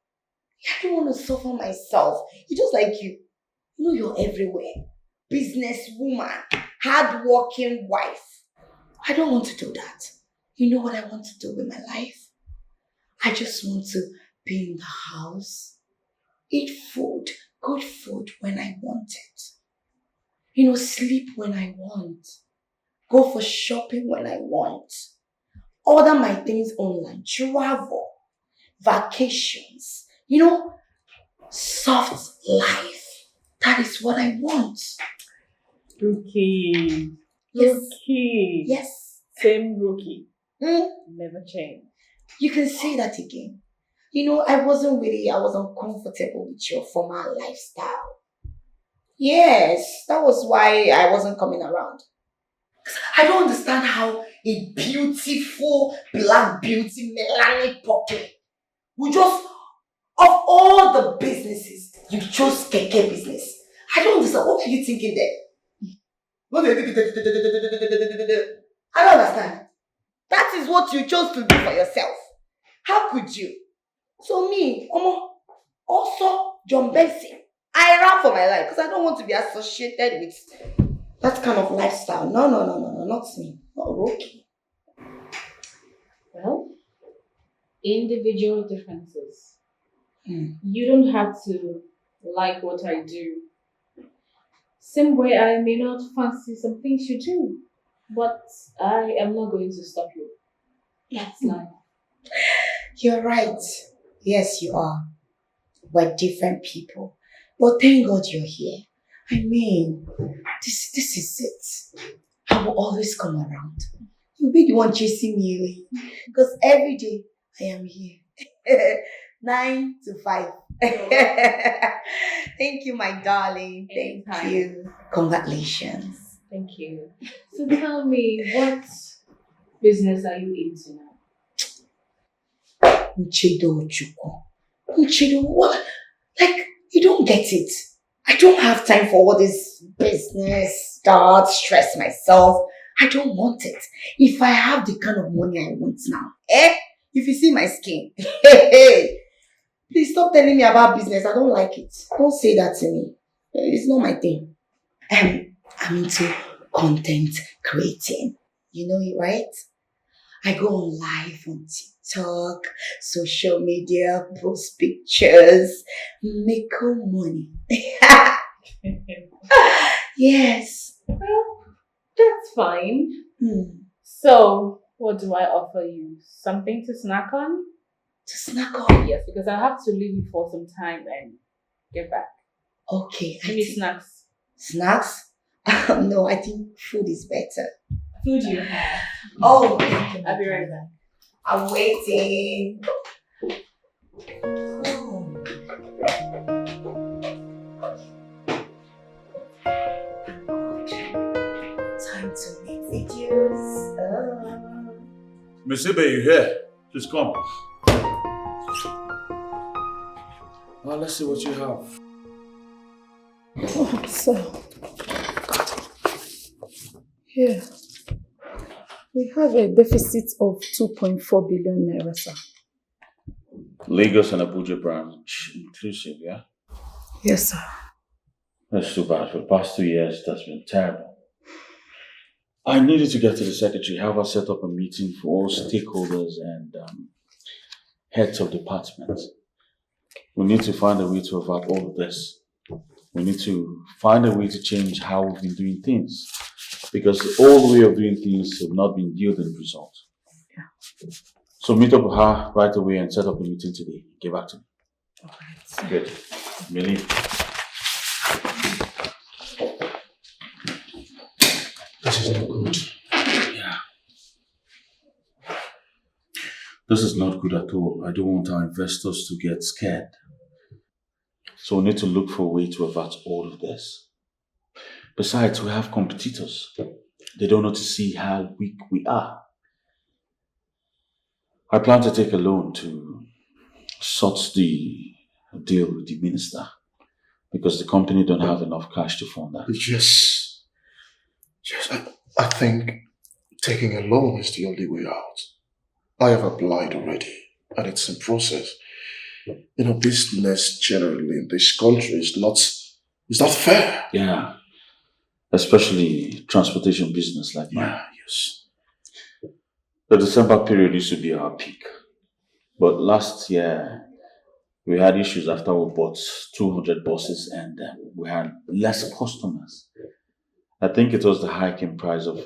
I don't want to suffer myself. It's just like you. You know you're everywhere. Businesswoman, hard-working wife. I don't want to do that. You know what I want to do with my life? I just want to be in the house, eat food, good food when I want it. You know, sleep when I want. Go for shopping when I want. Order my things online. Travel. Vacations. You know, soft life. That is what I want. Rookie. Yes. Rookie. Yes. Same rookie. Mm. Never change. You can say that again. You know, I was uncomfortable with your former lifestyle. Yes, that was why I wasn't coming around. I don't understand how a beautiful black beauty, Melanie Poppy, would just, of all the businesses, you chose keke business. I don't understand. What are you thinking there? I don't understand. That is what you chose to do for yourself. How could you? So me, also John Benson, I ran for my life because I don't want to be associated with that kind of lifestyle. No, not me. Not Rocky. Well, individual differences. You don't have to like what I do. Same way I may not fancy some things you do, but I am not going to stop you. That's life. You're right. Yes, you are. We're different people. But thank God you're here. I mean, this is it. I will always come around. You'll be the one chasing me away. Because every day I am here. 9 to 5. Thank you, my darling. Thank you. Congratulations. Thank you. So tell me, what business are you into now? Nchido, what? Like, you don't get it. I don't have time for all this business, start, stress myself. I don't want it. If I have the kind of money I want now, if you see my skin, please stop telling me about business. I don't like it. Don't say that to me. It's not my thing. I'm into content creating. You know it, right? I go on live on TikTok, social media, post pictures, make money. Yes. Well, that's fine. So, what do I offer you? Something to snack on? To snack on? Yes, because I have to leave you for some time and get back. Okay. Give me snacks. Snacks? No, I think food is better. Who do you have? Oh, I'll be right back. I'm waiting. Time to make videos. Miss Ibe, you here? Please come. Well, let's see what you have. Oh, sir. Here. We have a deficit of 2.4 billion naira, sir. Lagos and Abuja branch inclusive, yeah? Yes, sir. That's too bad. For the past 2 years, that's been terrible. I needed to get to the secretary, have her set up a meeting for all stakeholders and heads of departments. We need to find a way to avert all of this. We need to find a way to change how we've been doing things. Because the old way of doing things have not been yielding results. Yeah. So meet up with her right away and set up the meeting today. Get back to me. Alright. Good. Millie. This is not good. Yeah. This is not good at all. I don't want our investors to get scared. So we need to look for a way to avert all of this. Besides, we have competitors. They don't know to see how weak we are. I plan to take a loan to sort the deal with the minister because the company don't have enough cash to fund that. Yes, I think taking a loan is the only way out. I have applied already, and it's in process. You know, business generally in this country is not fair. Yeah. Especially transportation business like mine. Yeah, yes. The December period used to be our peak. But last year, we had issues after we bought 200 buses and we had less customers. I think it was the hike in price of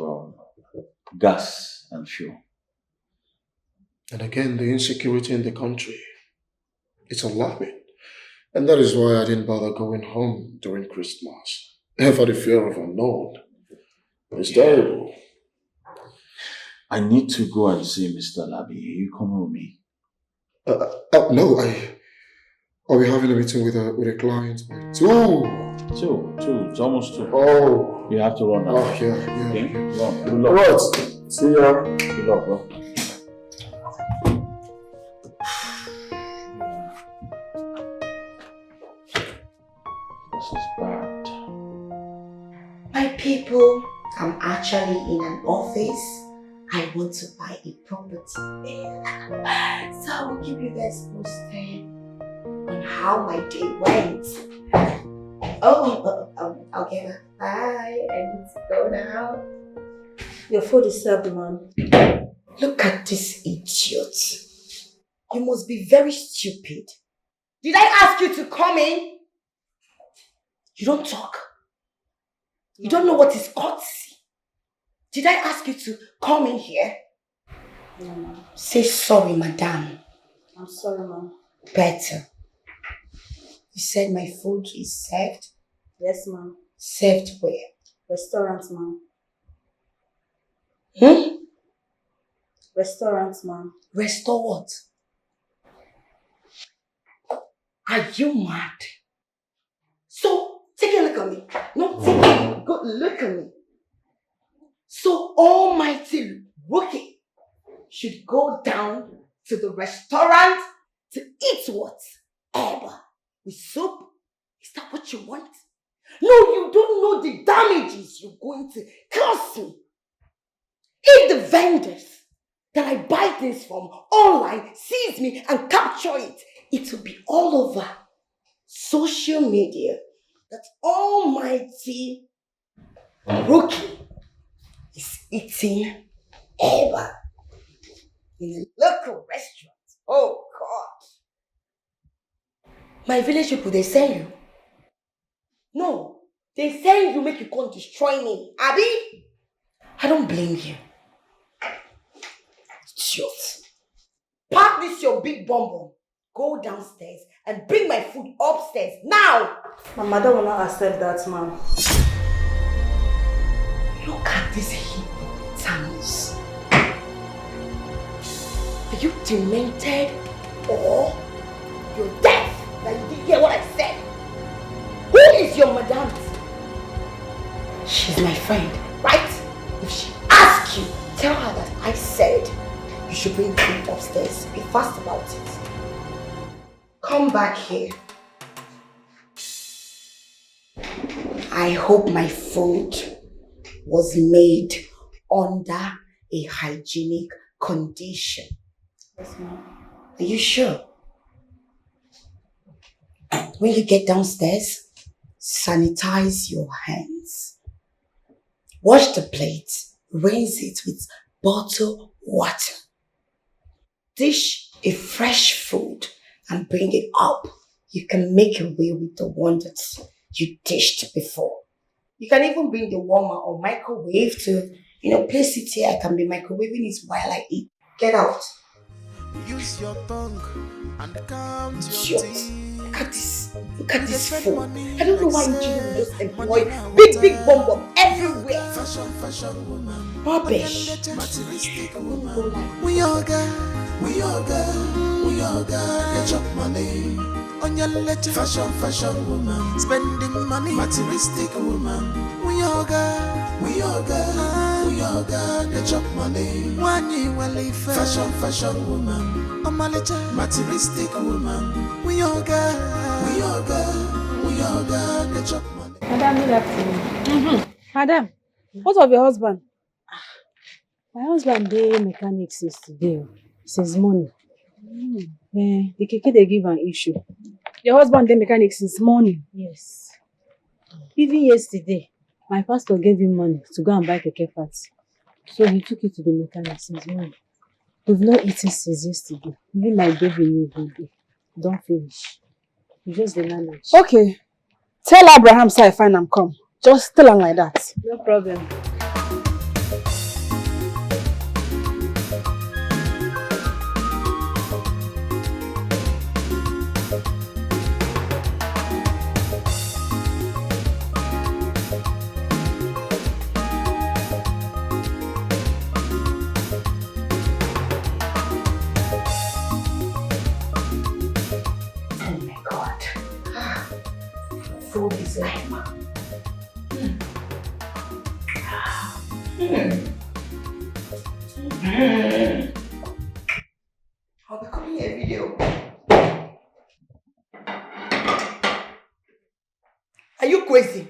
gas and fuel. And again, the insecurity in the country, it's alarming. And that is why I didn't bother going home during Christmas. For the fear of unknown. It's terrible. I need to go and see Mr. Labi. Are you coming with me? No, I'll be having a meeting with a client by 2. 2. It's almost 2. Oh. You have to run now. Oh, yeah. Okay? Yeah. Good luck. Alright. See ya. Good luck, bro. This is bad. My people, I'm actually in an office. I want to buy a property. So I will keep you guys posted on how my day went. Okay, bye. I need to go now. Your food is served, man. Look at this idiot. You must be very stupid. Did I ask you to come in? You don't talk. You don't know what is courtesy. Did I ask you to come in here? No, ma'am. Say sorry, madam. I'm sorry, ma'am. Better. You said my food is served? Yes, ma'am. Served where? Restaurant, ma'am. Restaurant, ma'am. Restore what? Are you mad? So, take a look at me. No, take a good look at me. So, almighty Rookie should go down to the restaurant to eat what? Eba. With soup? Is that what you want? No, you don't know the damages you're going to cause me. If the vendors that I buy things from online sees me and capture it, it will be all over social media that almighty Rookie is eating Eba in a local restaurant. Oh God. My village people, they send you. No, they send you make you come destroy me. Abi? I don't blame you. Idiot. Pack this your big bum. Go downstairs and bring my food upstairs now. My mother will not accept that, ma'am. Look at this hypocrite. Are you demented or you're deaf? That you didn't hear what I said? Who is your madam? She's my friend, right? If she asks you, tell her that I said you should bring food upstairs. Be fast about it. Come back here. I hope my food was made under a hygienic condition. Yes, ma'am. Are you sure? When you get downstairs, sanitize your hands. Wash the plate, rinse it with bottled water. Dish a fresh food and bring it up. You can make away with the one that you dished before. You can even bring the warmer or microwave to, place it here. I can be microwaving it while I eat. Get out. Use your tongue and count your teeth. Look at this phone. I don't know why children just employ big bomb everywhere. Fashion woman. Rubbish. Materialistic woman. We all got, get your money. On your letter. Fashion woman. Spending money. Materialistic woman. We all got, get your money. One year will leave. Fashion woman. On my letter. Materialistic woman. We all got, get your money. Madam, good afternoon. Madam, what of your husband? My husband dey mechanic since today. Since morning. The keke they give an issue. Your husband dey mechanic since morning? Yes. Even yesterday, my pastor gave him money to go and buy keke parts. So he took it to the mechanic since morning. We've not eaten since yesterday. Even my baby knew baby. Don't finish. You just dey manage. Okay. Tell Abraham say I find am come. Just tell him like that. No problem. Food is life. I'll be coming here video. Are you crazy?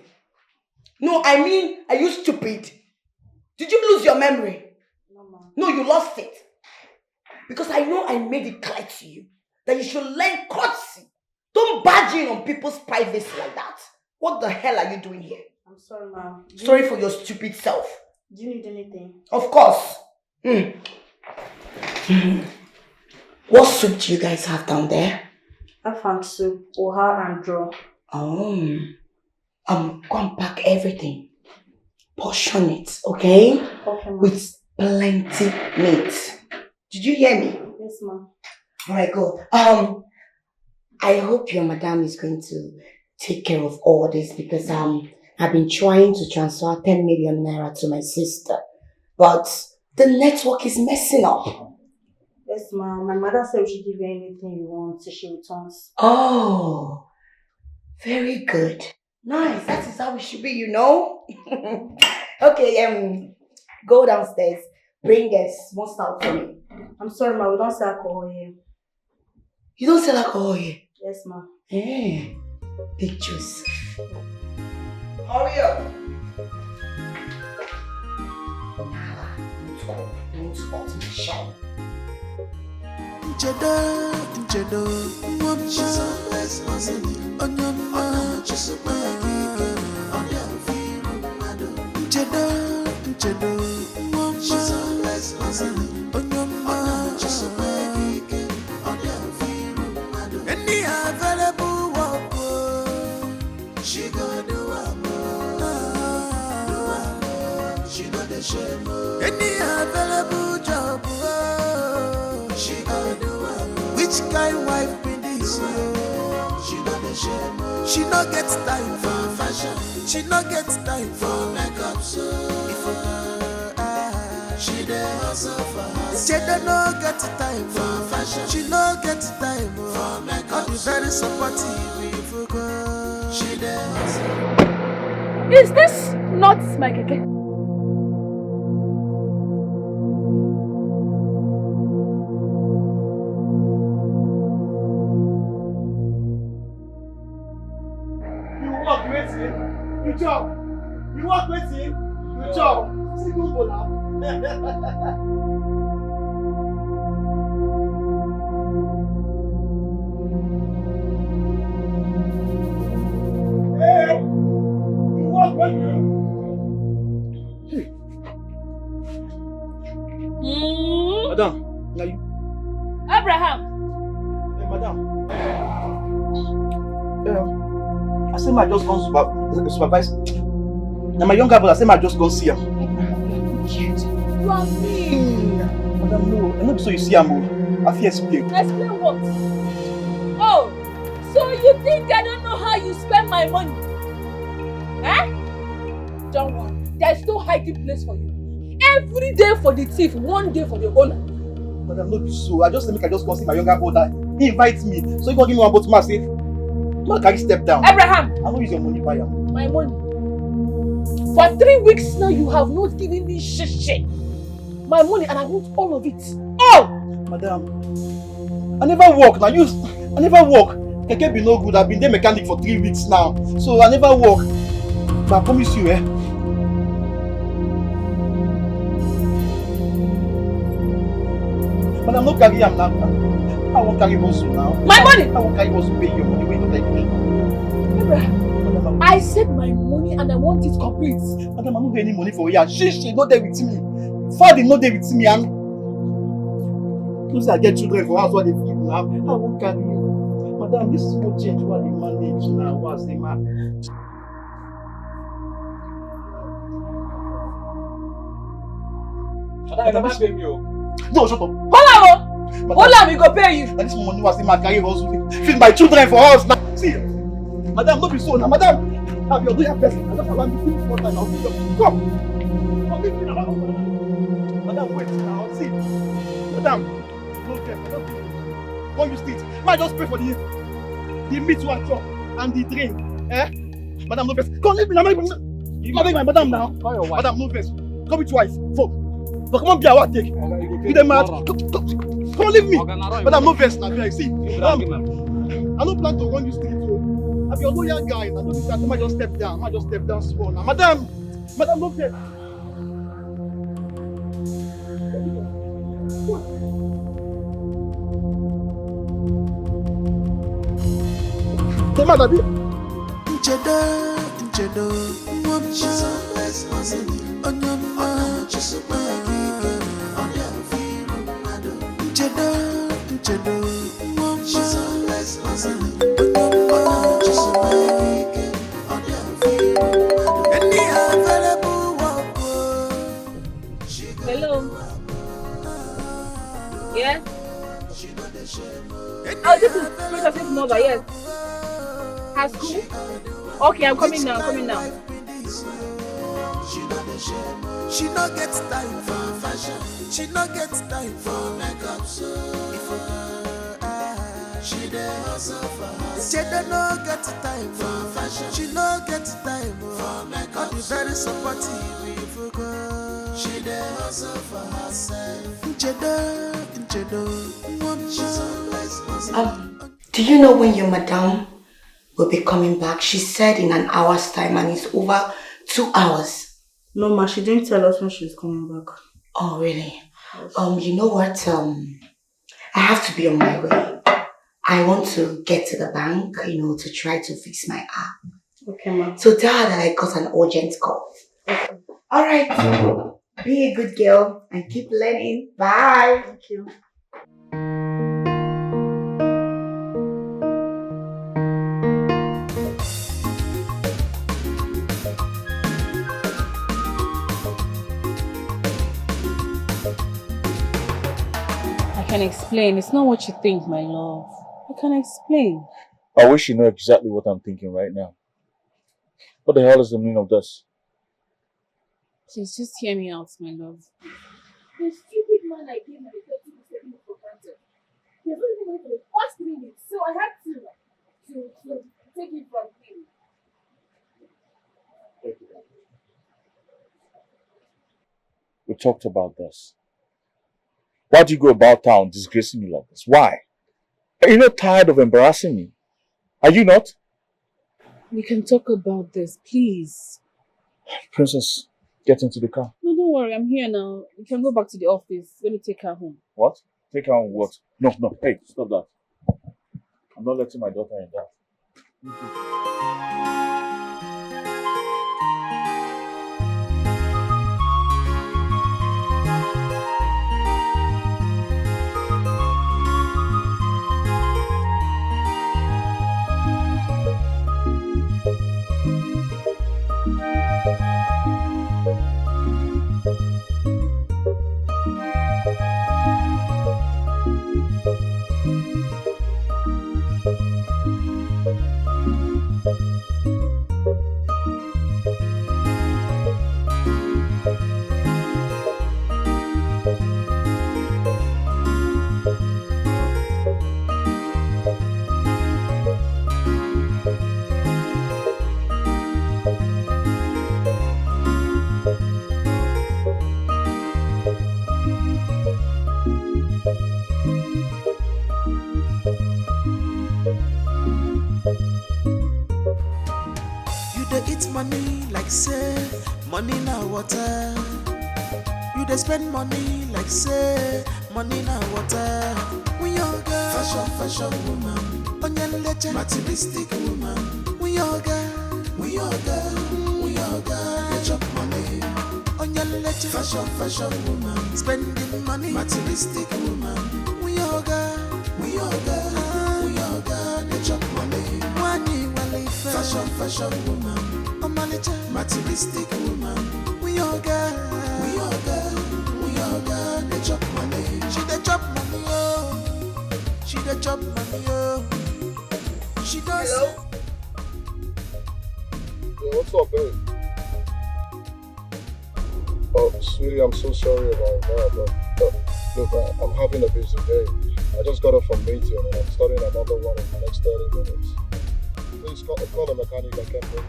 No, I mean, are you stupid? Did you lose your memory? No, ma'am. No, you lost it. Because I know I made it clear to you that you should learn courtesy. Don't barge in on people's privacy like that. What the hell are you doing here? I'm sorry, ma'am. Sorry for your stupid self. Do you need anything? Of course. What soup do you guys have down there? Afang soup, oha and draw. Oh. Go and pack everything. Portion it, okay? Okay, ma'am. With plenty meat. Did you hear me? Yes, ma'am. Alright, go. I hope your madam is going to take care of all this because I've been trying to transfer 10 million naira to my sister, but the network is messing up. Yes, ma'am. My mother said we should give you anything you want till she returns. Oh, very good. Nice. That is how it should be, you know. Okay, go downstairs. Bring a small stout for me. I'm sorry, ma'am. We don't sell alcohol here. You don't sell alcohol here? Yes, ma'am. Hey, big juice. Hurry up. Don't spot my shop. She's always hustling on your mind. She's a bag on your feet. She's always hustling on your mind. She's a bag on your feet. Any available work, she go do a more. She know the shame. Any available job, she go do a more. Which kind wife be this? She know the shame. She no get time for fashion. She no get time for makeup. So She dey hustle for her. She dey no get time for fashion. She no get time for makeup. I'll be very supportive if you go. She dey hustle. Is this not my keke? You walk waiting, you chop. You walk waiting, you chop. See who go now. Hey, you walk waiting. Madam, now you. Abraham. Hey, madam. I say my just gone supervise. Now my younger brother say my just gone see him. You are mean. Madam, no, I know so you see him. I feel explain. Explain what? Oh, so you think I don't know how you spend my money? Eh? Don't worry, there's no hiding place for you. Every day for the thief, one day for the owner. Madam, no be so. I just go see my younger brother. He invites me, so he go give me one bottle. I say, man, can you step down? Abraham! I don't use your money buy him. My money? For 3 weeks now, you have not given me shit. My money, and I want all of it. All! Madam, I never work. Now I never work. Keke be no good. I've been there mechanic for 3 weeks now, so I never work. But I promise you, Madam, no carry him now. I won't carry hustle now. My money! I won't carry hustle pay your money. Wait, not like me. Abraham, I said my money and I want it complete. Madam, I don't get any money for you. She not there with me. Father not there with me. And I get children for house what they feed now. I won't carry you. Madam, this is no change what they manage now. What's the man? Madam, you never pay me. No, shut up. Hold on, we go pay you. And this money was the man carry hustle. Feed my children for us now. See, Madam, don't be so now. Madam, have your doing best. I just allow me to one time. I'll feed you. Come. Come with me now. Madam, wait now. See, Madam, don't care. Don't use it. Man, just pay for the meat to chop and the drink. Madam, no best. Come leave me now. Madam, my madam now. Madam, no best. Come with twice. Four. But come on, be our take. You them mad. Come leave me. Madam, no best now. See, Madam, I don't plan to run you street. I'm your loyal guy. I don't think that I might just step down. I might just step down small now. Madam, no best. Hey, madam. She's always hustling on your mind. She's a baby on your feet. She's always hustling on your mind. She's a baby on your feet. And the available walk. Hello. Yes? Oh, this is Princess's mother, yes. Her school? Okay, I'm coming now, She no get time for fashion. She no get time for makeup. So if she dey hustle for her. She dey no get time for fashion. She no get time for makeup. I'll be very supportive if you go. She dey hustle for herself. Do you know when your madam will be coming back? She said in an hour's time, and it's over 2 hours. No, ma, she didn't tell us when she's coming back. Oh, really? Yes. You know what? I have to be on my way. I want to get to the bank, to try to fix my app. Okay, ma. So tell her that I got an urgent call. Okay. All right. Be a good girl and keep learning. Bye. Thank you. I can explain. It's not what you think, my love. I can explain. I wish you know exactly what I'm thinking right now. What the hell is the meaning of this? Please just hear me out, my love. The stupid man I gave my 30 is taking it for granted. He was not even going for the first minute, so I had to take it from him. We talked about this. Why do you go about town disgracing me like this? Why? Are you not tired of embarrassing me? Are you not? We can talk about this, please. Princess, get into the car. No, don't worry, I'm here now. You can go back to the office. Let me take her home. What? Take her on what? No, hey, stop that. I'm not letting my daughter in that. Money like say, money na water. You dey spend money like say, money na water. We all girl, fashion woman. Onye leche, materialistic woman. We all girl, we all girl. They chop money. Onye leche, fashion woman. Spending money, materialistic woman. We all girl, we all girl. They chop money. Money wale fashion woman. Materialistic woman. We all girl. They chop money. She dey chop money, oh. She dey chop money, oh. She does. Hello? Yeah, what's up, babe? Oh, sweetie, I'm so sorry about that, but look, I'm having a busy day. I just got off from meeting and I'm starting another one in the next 30 minutes. Please call the mechanic, I can't wait.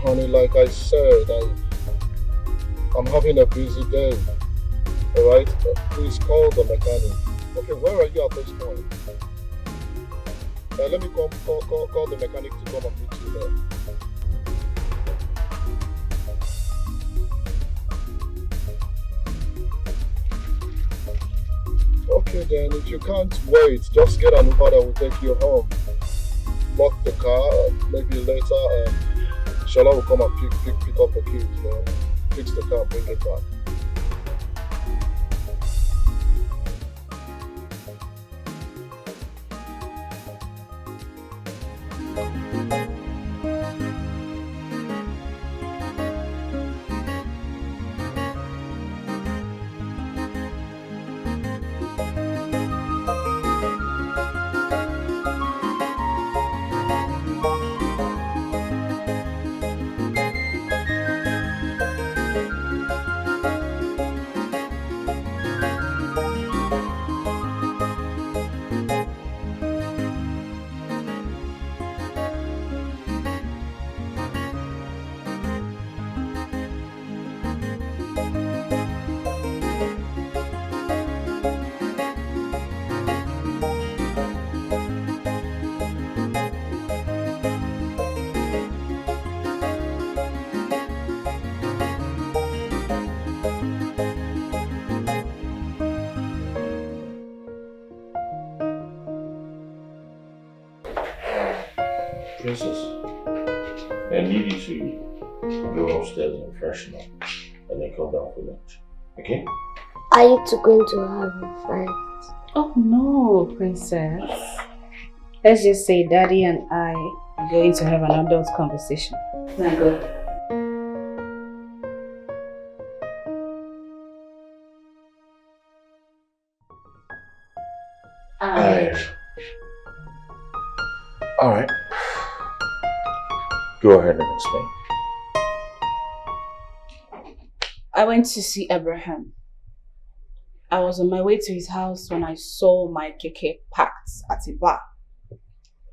Honey, like I said, I'm having a busy day. Alright? Please call the mechanic. Okay, where are you at this point? Let me call the mechanic to come and meet you there. Okay then, if you can't wait, just get an Uber that will take you home. Lock the car, maybe later Shola will come and pick up the keys, fix the car, bring it back. Princess, I need you to go upstairs and freshen up and then come down for lunch. Okay? Are you two going to have a fight? Oh no, princess. Let's just say Daddy and I are going to have an adult conversation. Now go. Alright. Go ahead and explain. I went to see Abraham. I was on my way to his house when I saw my keke parked at a bar.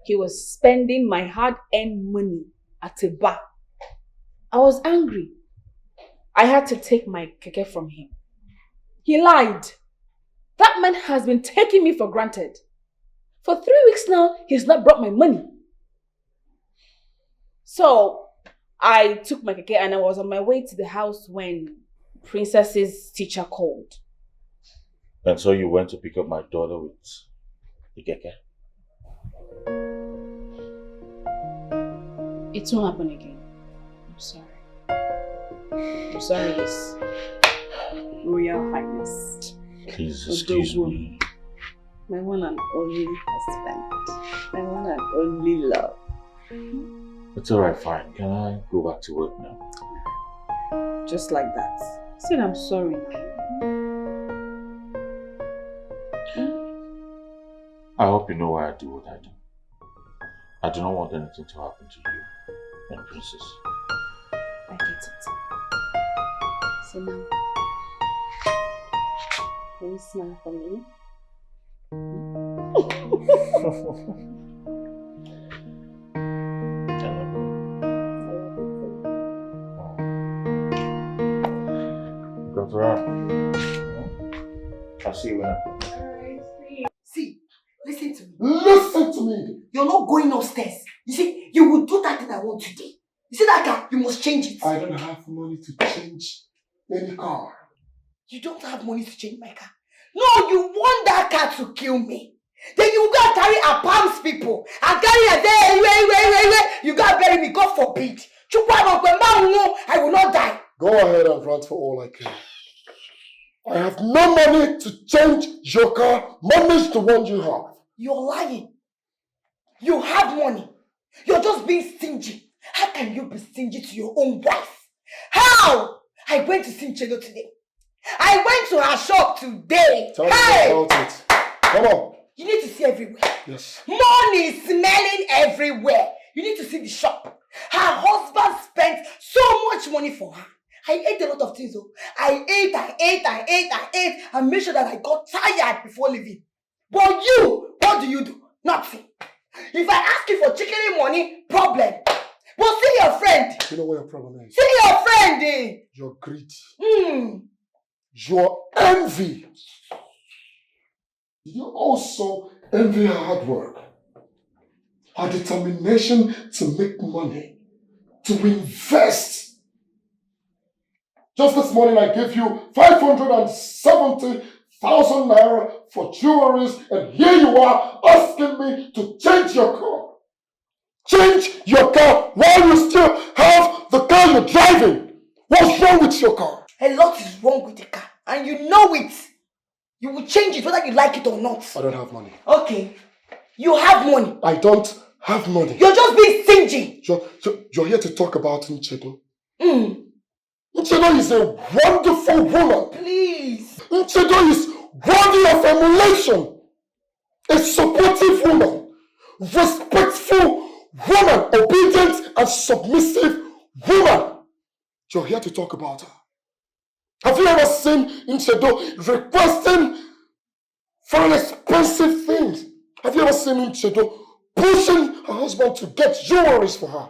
He was spending my hard-earned money at a bar. I was angry. I had to take my keke from him. He lied. That man has been taking me for granted. For 3 weeks now, he's not brought my money. So, I took my keke and I was on my way to the house when Princess's teacher called. And so you went to pick up my daughter with the keke? It won't happen again. I'm sorry. I'm sorry, His Royal Highness. Please excuse me. My one and only husband. My one and only love. It's alright, fine. Can I go back to work now? Just like that. I said I'm sorry now. I hope you know why I do what I do. I do not want anything to happen to you and Princess. I get it. So now, can you smile for me? Goes around. I'll see you when I come. See, listen to me. Listen to me. You're not going upstairs. You see, you will do that thing I want today. You see that car? You must change it. I don't have money to change any car. You don't have money to change my car? No, you want that car to kill me. Then you go and carry a palms people and carry a day. You go and bury me, God forbid. I will not die. Go ahead and run for all I can. I have no money to change your car. Money is the one you have. You're lying. You have money. You're just being stingy. How can you be stingy to your own wife? How? I went to see Chedo today. I went to her shop today. Tell me about it. Come on. You need to see everywhere. Yes. Money is smelling everywhere. You need to see the shop. Her husband spent so much money for her. I ate a lot of things though. I ate and made sure that I got tired before leaving. But you, what do? Nothing. If I ask you for chicken money, problem. But see your friend. You know what your problem is? See your friend, eh? Your greed. Your envy. You also envy her hard work. Her determination to make money. To invest. Just this morning I gave you 570,000 naira for jewelries, and here you are asking me to change your car. Change your car while you still have the car you're driving. What's wrong with your car? A lot is wrong with the car, and you know it. You will change it whether you like it or not. I don't have money. Okay. You have money. I don't have money. You're just being stingy. You're here to talk about Nchedo. Nchedo is a wonderful woman. Please. Nchedo is worthy of emulation. A supportive woman. Respectful woman. Obedient and submissive woman. You're here to talk about her. Have you ever seen Nchedo requesting for expensive things? Have you ever seen Nchedo pushing her husband to get jewelries for her?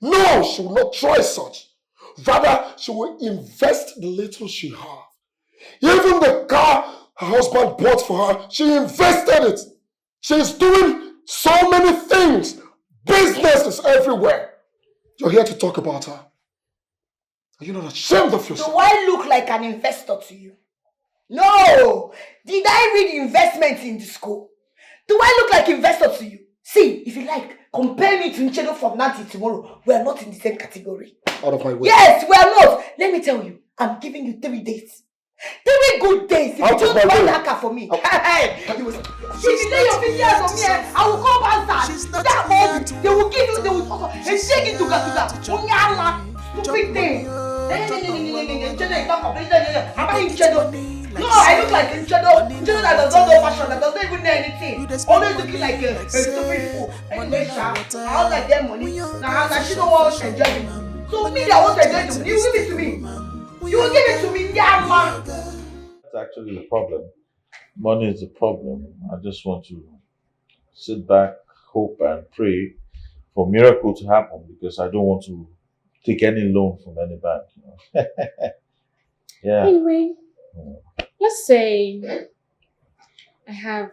No, she will not try such. Rather, she will invest the little she has. Even the car her husband bought for her, she invested it. She is doing so many things. Businesses everywhere. You're here to talk about her. Are you not ashamed of yourself? Do I look like an investor to you? No! Did I read investment in the school? Do I look like investor to you? See, if you like, compare me to Nchedo from now till tomorrow. We are not in the same category. Out of my way. Yes, we are not. Let me tell you, I'm giving you 3 days. 3 good days. If you don't buy that car for me, if you lay your fingers on me, I will call Banzan. That home, they will give you, they will offer. And take it to Gatuga. Stupid thing. No, I look like Nchedo. Nchedo that does not know fashion, that doesn't even know anything. Always looking like a stupid fool. Anyway, I was like their money. Now, she don't want to enjoy it. So me that want to enjoy it, you give it to me. You will give it to me, Yama. That's actually the problem. Money is the problem. I just want to sit back, hope, and pray for a miracle to happen because I don't want to take any loan from any bank. Yeah. Anyway, let's say I have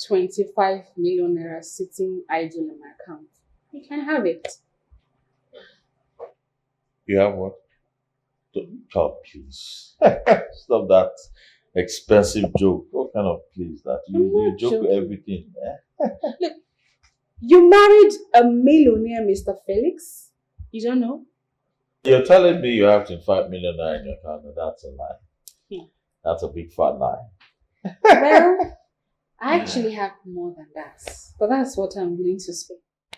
25 million naira sitting idle in my account. You can have it. You have what? God, please. Stop that expensive joke. What kind of please that? You joke with everything. Look, you married a millionaire, Mr. Felix. You don't know? You're telling me you have 25 million naira in your account. That's a lie. Yeah. That's a big fat lie. Well, I actually have more than that. But that's what I'm willing to spend.